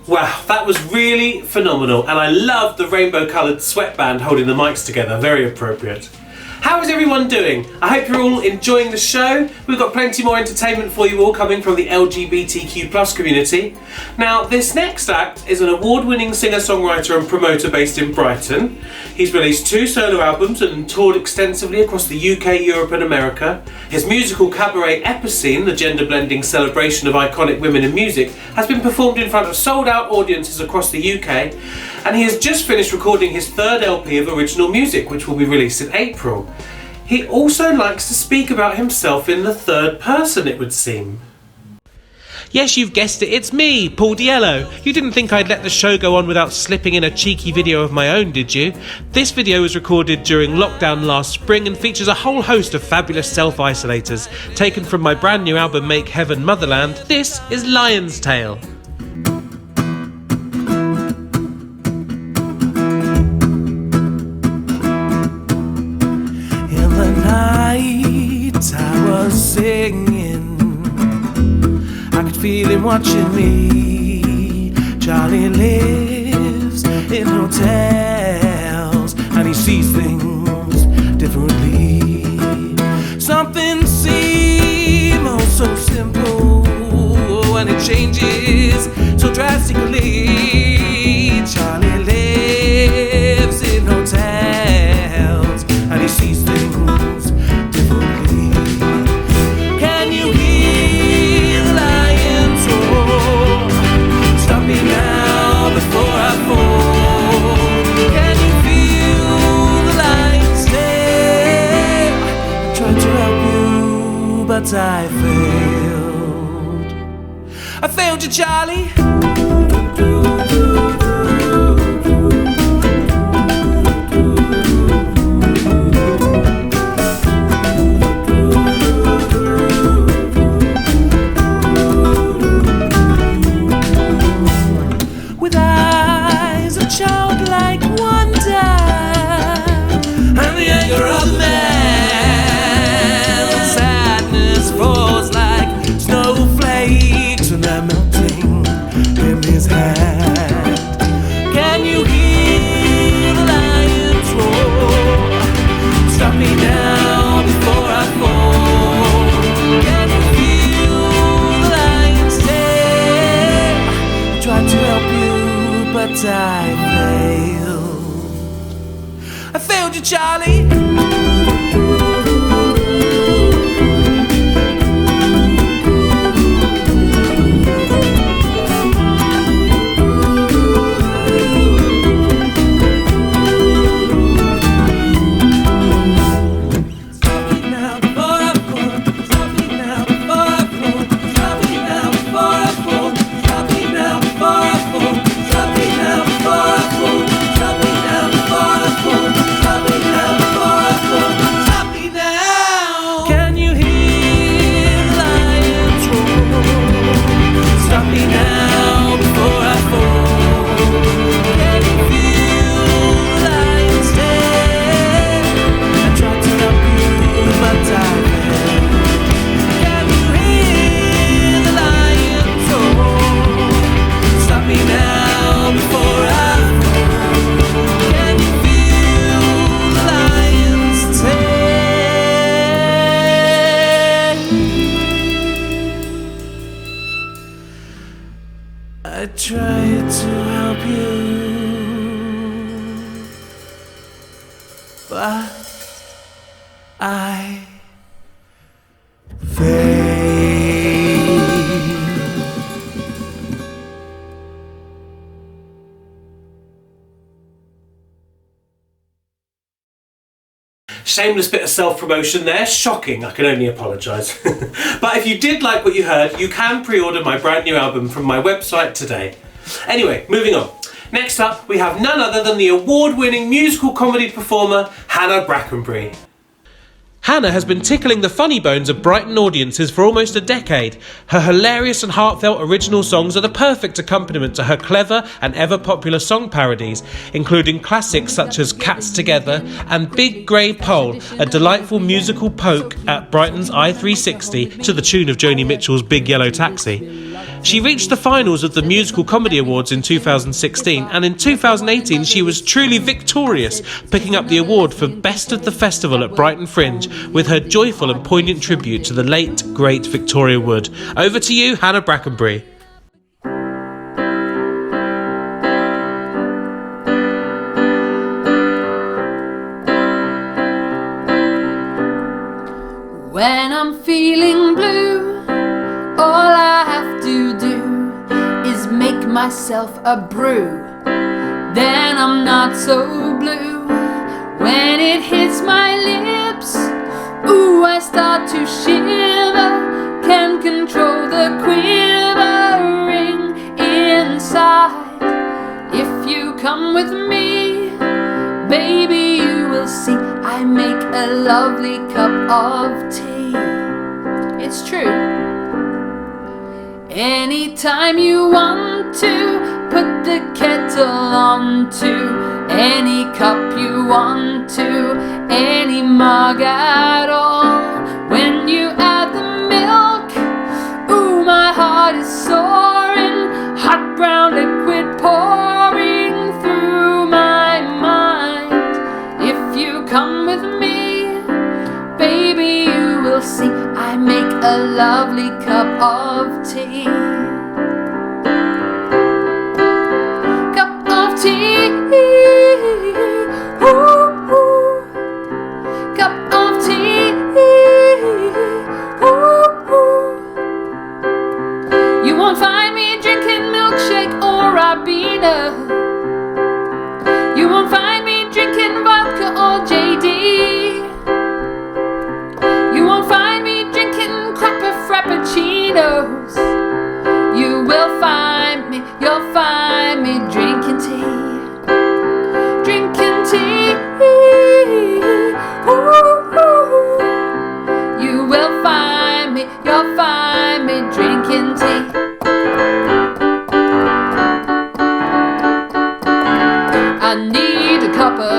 Wow, that was really phenomenal, and I loved the rainbow coloured sweatband holding the mics together, very appropriate. How is everyone doing? I hope you're all enjoying the show. We've got plenty more entertainment for you all coming from the LGBTQ+ community. Now, this next act is an award-winning singer-songwriter and promoter based in Brighton. He's released 2 solo albums and toured extensively across the UK, Europe and America. His musical cabaret Epicene, the gender-blending celebration of iconic women in music, has been performed in front of sold-out audiences across the UK, and he has just finished recording his 3rd LP of original music, which will be released in April. He also likes to speak about himself in the 3rd person, it would seem. Yes, you've guessed it, it's me, Paul Diello. You didn't think I'd let the show go on without slipping in a cheeky video of my own, did you? This video was recorded during lockdown last spring and features a whole host of fabulous self-isolators. Taken from my brand new album Make Heaven Motherland, this is Lion's Tale. In the night I was singing, I could feel him watching me. Charlie lives in hotels and he sees things differently. Something seems oh so simple and it changes so drastically. Charlie lives in hotels and he sees things differently. Can you hear the lions roar? Stop me now before I fall. Can you feel the lions stare? I tried to help you, but I failed. I failed you, Charlie. With eyes of childlike wonder and the anger of man, the sadness falls like snowflakes and they're melting in his hand. Can you hear I failed you, Charlie. I tried to help you, but I failed. Shameless bit of self-promotion there. Shocking, I can only apologise. But if you did like what you heard, you can pre-order my brand new album from my website today. Anyway, moving on. Next up, we have none other than the award-winning musical comedy performer, Hannah Brackenbury. Hannah has been tickling the funny bones of Brighton audiences for almost a decade. Her hilarious and heartfelt original songs are the perfect accompaniment to her clever and ever-popular song parodies, including classics such as Cats Together and Big Grey Pole, a delightful musical poke at Brighton's I360 to the tune of Joni Mitchell's Big Yellow Taxi. She reached the finals of the Musical Comedy Awards in 2016, and in 2018 she was truly victorious, picking up the award for Best of the Festival at Brighton Fringe with her joyful and poignant tribute to the late, great Victoria Wood. Over to you, Hannah Brackenbury. When I'm feeling blue, all I have to do is make myself a brew. Then I'm not so blue. When it hits my lips, ooh, I start to shiver. Can't control the quivering inside. If you come with me, baby, you will see I make a lovely cup of tea. It's true. Anytime you want to, put the kettle on to any cup you want to, any mug at all. When you add the milk, ooh, my heart is soaring, hot brown liquid pouring through my mind. If you come with me, baby, you will see I make a lovely cup of tea. Cup of tea, ooh, ooh. Cup of tea, ooh, ooh. You won't find me drinking milkshake or Ribena. You won't find me drinking vodka or JD. You won't find me drinking crapper frappuccinos. You will find me, you'll find me drinking tea. Drinking tea, ooh, ooh. You will find me, you'll find me drinking tea. I need a cuppa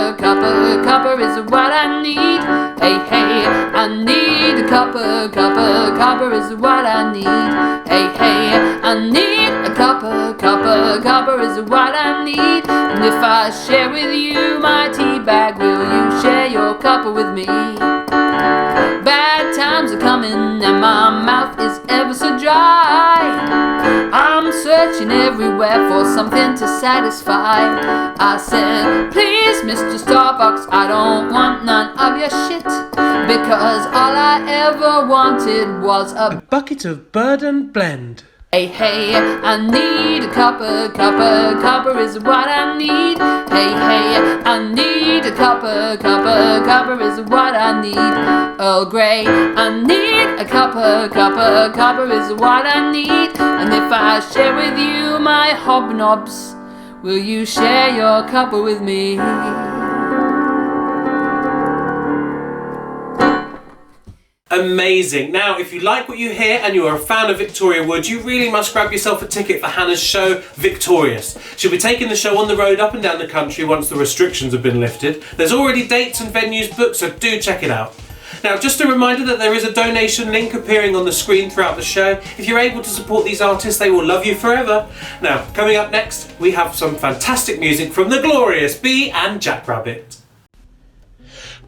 is what I need. Hey, hey, I need a cuppa is what I need. Hey, hey, I need a cuppa is what I need. And if I share with you my tea bag, will you share your cuppa with me? Bad times are coming and my mouth is ever so dry. I'm searching everywhere for something to satisfy. I said, please, Mr. Starbucks, I don't want none of your shit, because all I ever wanted was a bucket of Bird and Blend. Hey, hey, I need a cuppa is what I need. Hey, hey, I need a cuppa is what I need. Earl Grey, I need a cuppa is what I need. And if I share with you my hobnobs, will you share your cuppa with me? Amazing. Now, if you like what you hear and you are a fan of Victoria Wood, you really must grab yourself a ticket for Hannah's show, Victorious. She'll be taking the show on the road up and down the country once the restrictions have been lifted. There's already dates and venues booked, so do check it out. Now, just a reminder that there is a donation link appearing on the screen throughout the show. If you're able to support these artists, they will love you forever. Now, coming up next, we have some fantastic music from the glorious Bee and Jackrabbit.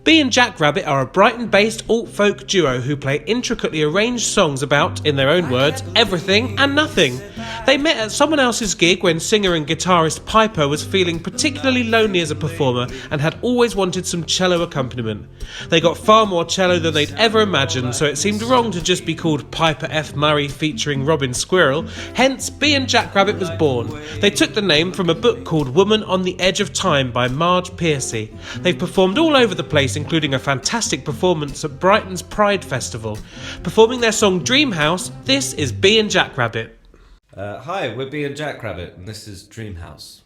Bee and Jackrabbit are a Brighton-based alt-folk duo who play intricately arranged songs about, in their own words, everything and nothing. They met at someone else's gig when singer and guitarist Piper was feeling particularly lonely as a performer and had always wanted some cello accompaniment. They got far more cello than they'd ever imagined, so it seemed wrong to just be called Piper F. Murray featuring Robin Squirrel. Hence, Bee and Jackrabbit was born. They took the name from a book called Woman on the Edge of Time by Marge Piercy. They've performed all over the place, including a fantastic performance at Brighton's Pride Festival. Performing their song Dream House, this is Bee and Jackrabbit. Hi, we're Bee and Jackrabbit, and this is Dream House.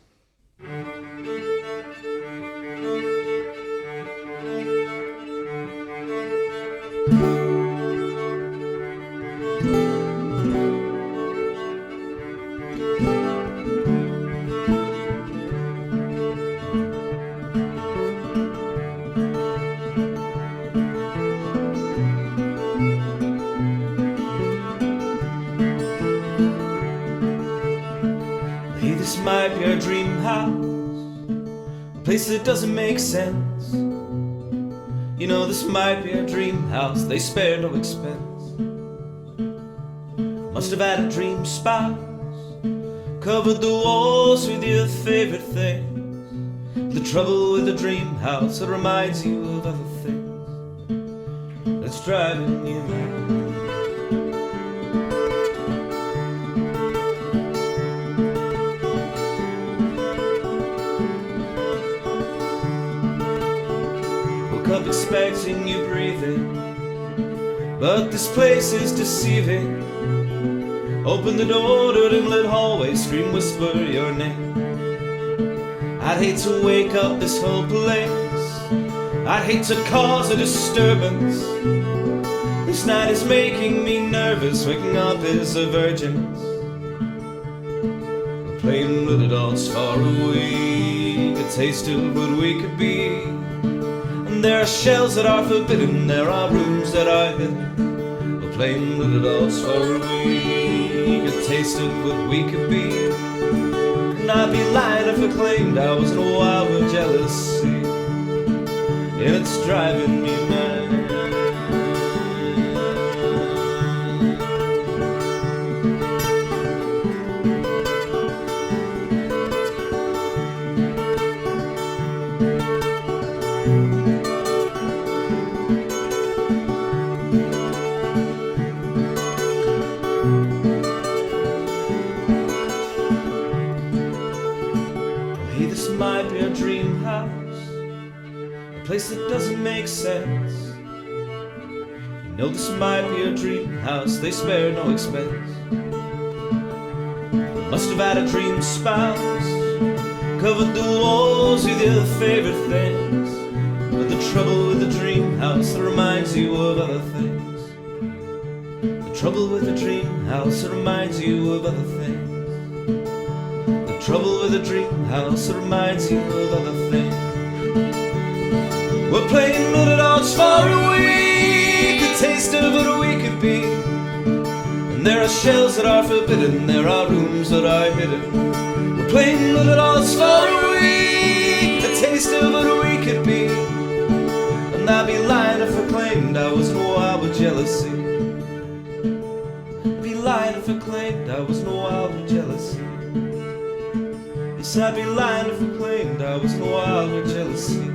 This might be our dream house, a place that doesn't make sense. You know, this might be our dream house, they spared no expense. Must have had a dream spouse, covered the walls with your favorite things. The trouble with the dream house, it reminds you of other things that's driving you mad. Up expecting you breathing, but this place is deceiving. Open the door to a dim-lit hallway, scream, whisper your name. I'd hate to wake up this whole place, I'd hate to cause a disturbance. This night is making me nervous, waking up is a virgin. We're playing with adults far away, a taste of what we could be. There are shells that are forbidden, there are rooms that are hidden. We're playing with adults far away, a taste of what we could be. And I'd be lying if I claimed I was in a wild with jealousy, and it's driving me mad. Might be a dream house, a place that doesn't make sense. You know, this might be a dream house, they spare no expense. Must have had a dream spouse, covered the walls with your favorite things. But the trouble with the dream house, it reminds you of other things. The trouble with the dream house, it reminds you of other things. Trouble with a dream house, it reminds you of other things. We're playing with adults far away, a taste of what we could be. And there are shells that are forbidden, there are rooms that are hidden. We're playing with adults far away, a taste of what we could be. And I'd be lying if I claimed I was no wild with jealousy. I'd be lying if I claimed I was no wild with jealousy. 'cause I'd be lying if I claimed I wasn't wild with jealousy.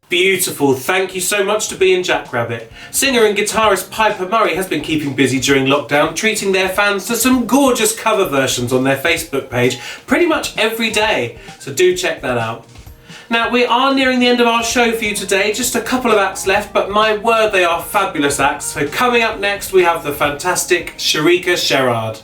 Beautiful, thank you so much to Bee and Jackrabbit. Singer and guitarist Piper Murray has been keeping busy during lockdown, treating their fans to some gorgeous cover versions on their Facebook page pretty much every day, so do check that out. Now, we are nearing the end of our show for you today, just a couple of acts left, but my word, they are fabulous acts. So coming up next, we have the fantastic Sharika Sherrard.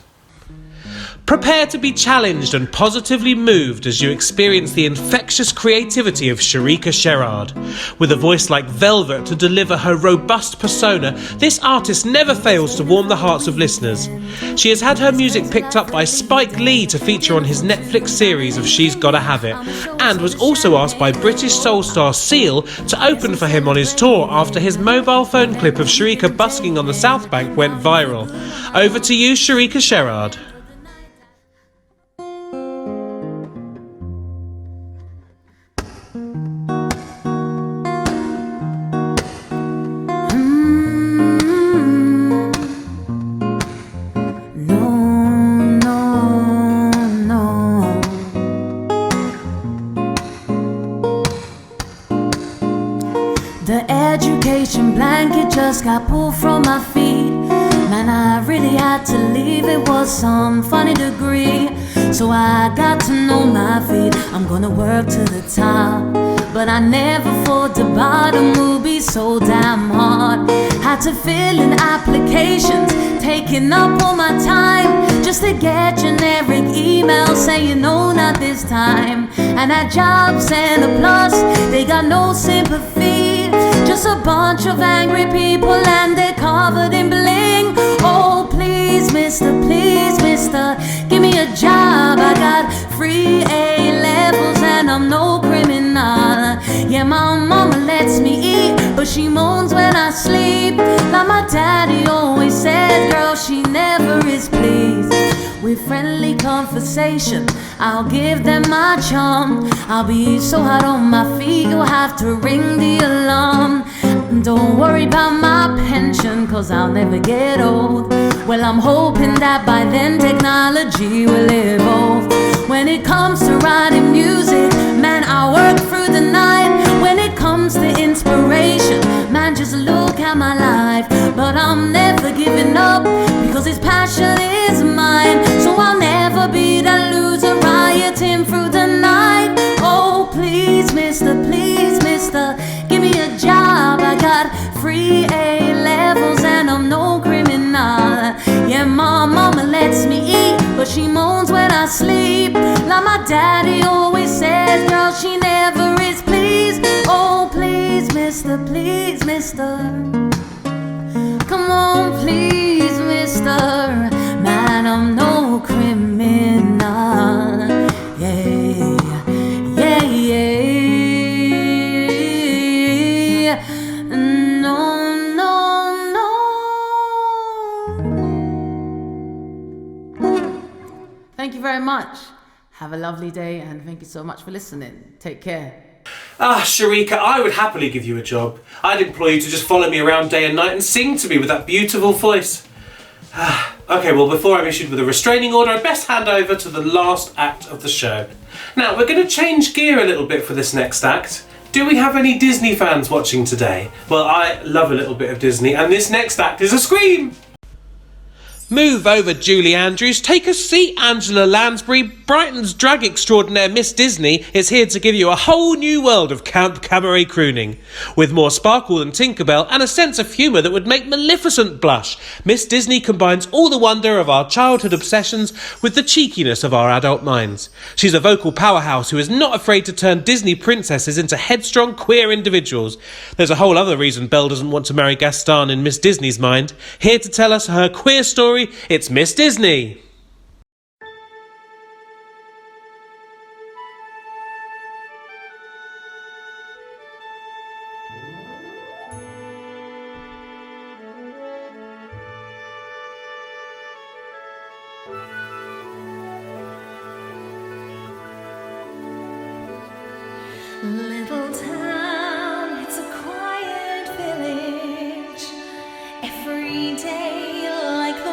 Prepare to be challenged and positively moved as you experience the infectious creativity of Sharika Sherrard. With a voice like velvet to deliver her robust persona, this artist never fails to warm the hearts of listeners. She has had her music picked up by Spike Lee to feature on his Netflix series of She's Gotta Have It, and was also asked by British soul star Seal to open for him on his tour after his mobile phone clip of Sharika busking on the South Bank went viral. Over to you, Sharika Sherrard. Blanket just got pulled from my feet. Man, I really had to leave. It was some funny degree. So I got to know my feet. I'm gonna work to the top, but I never thought the bottom would be so damn hard. Had to fill in applications, taking up all my time just to get generic emails saying no, not this time. And at Jobs and a Plus, they got no sympathy. Just a bunch of angry people and they're covered in bling. Oh, please, mister, give me a job. I got free A-levels and I'm no criminal. Yeah, my mama lets me eat, but she moans when I sleep. Like my daddy always says, girl, she never is pleased. With friendly conversation, I'll give them my charm. I'll be so hot on my feet, you'll have to ring the alarm. Don't worry about my pension, 'cause I'll never get old. Well, I'm hoping that by then technology will evolve. When it comes to writing music, man, I work through the night. When it comes to inspiration, man, just look at my life. But I'm never giving up, because this passion is mine. So I'll never be that loser rioting through the night. Oh, please, mister, give me a job. I got free A-levels and I'm no criminal. Yeah, my mama lets me eat, but she moans when I sleep. Like my daddy always says, girl, she never is pleased. Oh, please, mister. Come on, please, mister. Man, I'm no criminal. Yeah. Thank you very much. Have a lovely day and thank you so much for listening. Take care. Ah, Sharika, I would happily give you a job. I'd employ you to just follow me around day and night and sing to me with that beautiful voice. Okay, well, before I'm issued with a restraining order, I'd best hand over to the last act of the show. Now, we're going to change gear a little bit for this next act. Do we have any Disney fans watching today? Well, I love a little bit of Disney, and this next act is a scream! Move over, Julie Andrews. Take a seat, Angela Lansbury. Brighton's drag extraordinaire Miss Disney is here to give you a whole new world of camp cabaret crooning. With more sparkle than Tinkerbell and a sense of humour that would make Maleficent blush, Miss Disney combines all the wonder of our childhood obsessions with the cheekiness of our adult minds. She's a vocal powerhouse who is not afraid to turn Disney princesses into headstrong queer individuals. There's a whole other reason Belle doesn't want to marry Gaston in Miss Disney's mind. Here to tell us her queer story, it's Miss Disney. Little town, it's a quiet village. Every day like the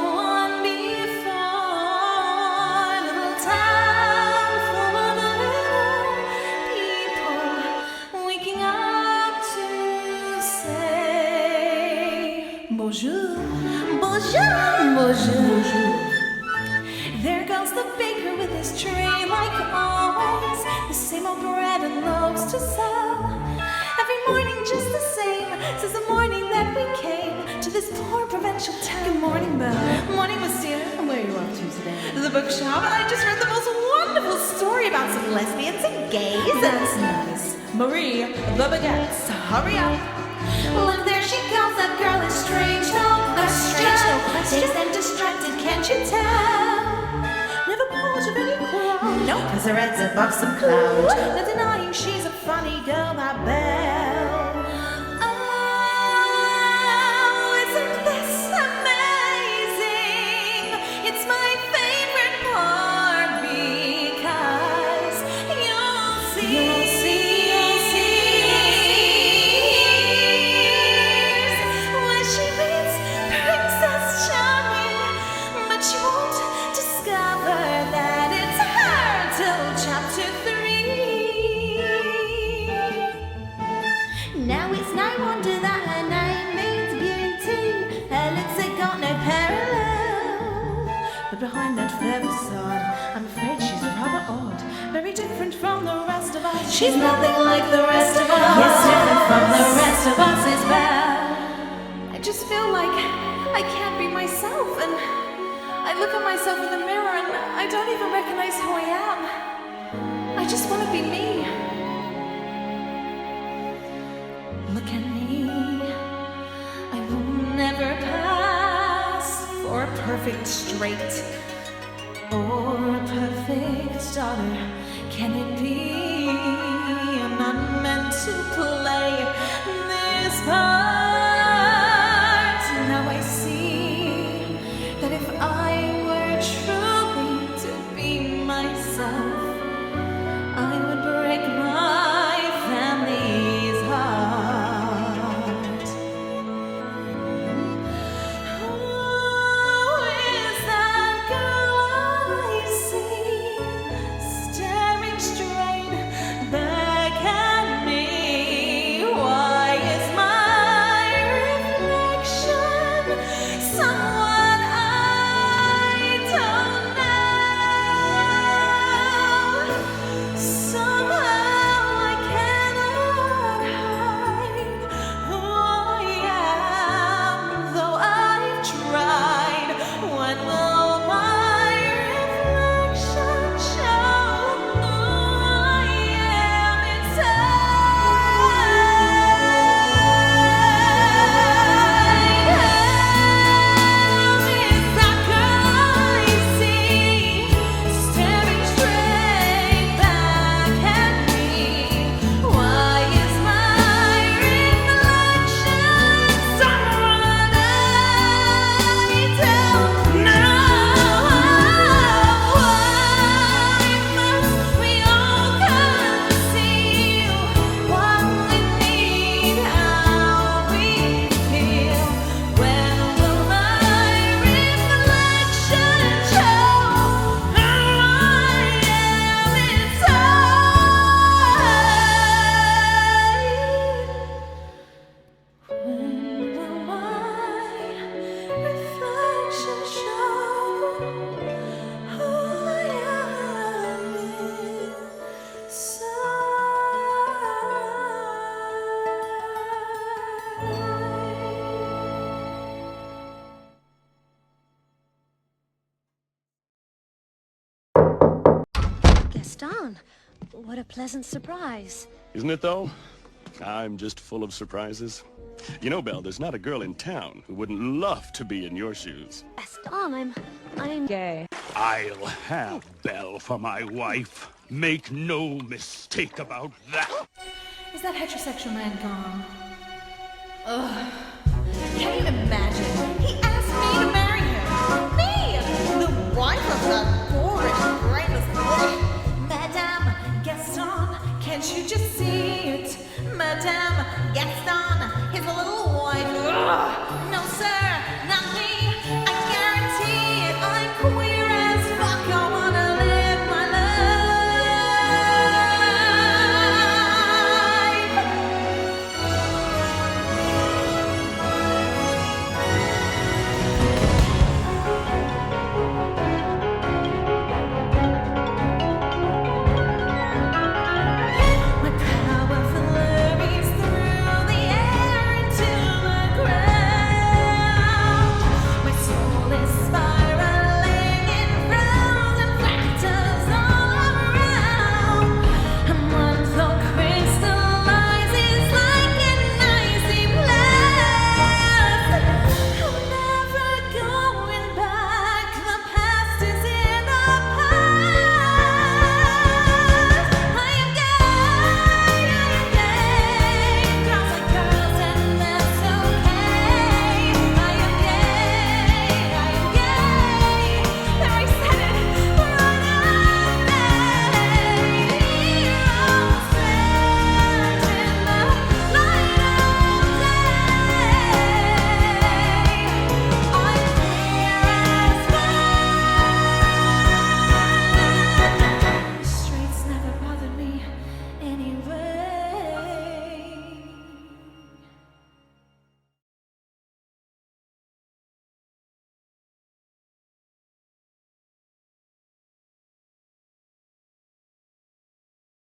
like always, the same old bread and loaves to sell. Every morning just the same, since the morning that we came to this poor provincial town. Good morning, Belle. Morning, Monsieur. And where are you off to today? The bookshop. I just read the most wonderful story about some lesbians and gays. That's nice. Marie, the baguettes. Hurry up. Look, there she comes. That girl is strange, no question. Dazed and distracted, can't you tell? Never part of any crowd. No, cause her head's above some cloud. No denying she's a funny girl, that Belle. Oh, isn't this amazing? It's my favorite part because you'll see. When she reads Princess Charming, but you won't discover that it's her till chapter 3. Now it's no wonder that her name means beauty. Her lips have got no parallel. But behind that fair facade, I'm afraid she's rather odd. Very different from the rest of us. She's nothing like the rest of us. Yes, different from the rest of us is bad. I just feel like I can't be myself, and I look at myself in the mirror and I don't even recognize who I am. I just want to be me. Look at me. I will never pass for a perfect straight or a perfect daughter. Can it be? I'm not meant to play this part. Now I see that if I were truly to be myself, I would break my family's heart. Who is that girl I see staring straight back at me? Why is my reflection someone I don't know? Somehow I cannot hide who I am, though I've tried. When will my reflection show who I am inside? Is that girl I see staring straight back at me? Why is my reflection someone I don't know? Why must we all conceal what we need, how we feel? When will my reflection show who I am inside? When will my reflection show who I am Gaston, what a pleasant surprise. Isn't it, though? I'm just full of surprises. You know, Belle, there's not a girl in town who wouldn't love to be in your shoes. Gaston, I'm gay. I'll have Belle for my wife. Make no mistake about that. Is that heterosexual man gone? Ugh. Can you imagine? He asked me to marry him. Me! The wife of that boorish, brainless boy. Madame Gaston, can't you just see it? Madame Gaston, his little wife. Ugh. No, sir, not me. I guarantee it. I'm queer as fuck. I wanna live my life.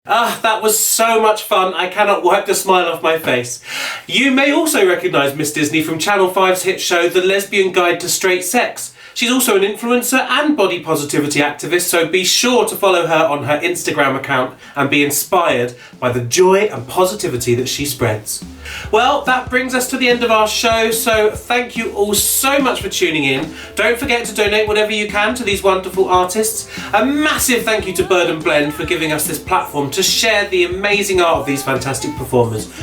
Ah, that was so much fun, I cannot wipe the smile off my face. You may also recognise Miss Disney from Channel 5's hit show The Lesbian Guide to Straight Sex. She's also an influencer and body positivity activist, so be sure to follow her on her Instagram account and be inspired by the joy and positivity that she spreads. Well, that brings us to the end of our show, so thank you all so much for tuning in. Don't forget to donate whatever you can to these wonderful artists. A massive thank you to Bird and Blend for giving us this platform to share the amazing art of these fantastic performers.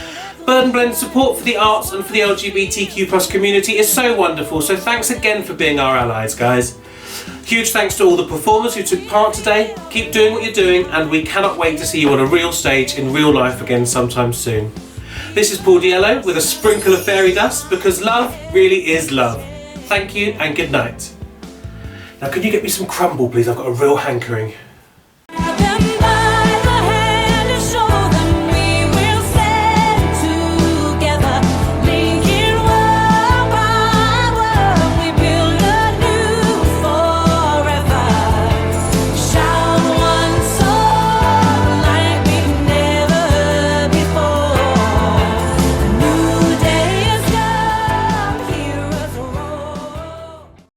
Bird and Blend's support for the arts and for the LGBTQ+ community is so wonderful, so thanks again for being our allies, guys. Huge thanks to all the performers who took part today. Keep doing what you're doing, and we cannot wait to see you on a real stage in real life again sometime soon. This is Paul Diello with a sprinkle of fairy dust, because love really is love. Thank you and good night. Now can you get me some crumble, please? I've got a real hankering.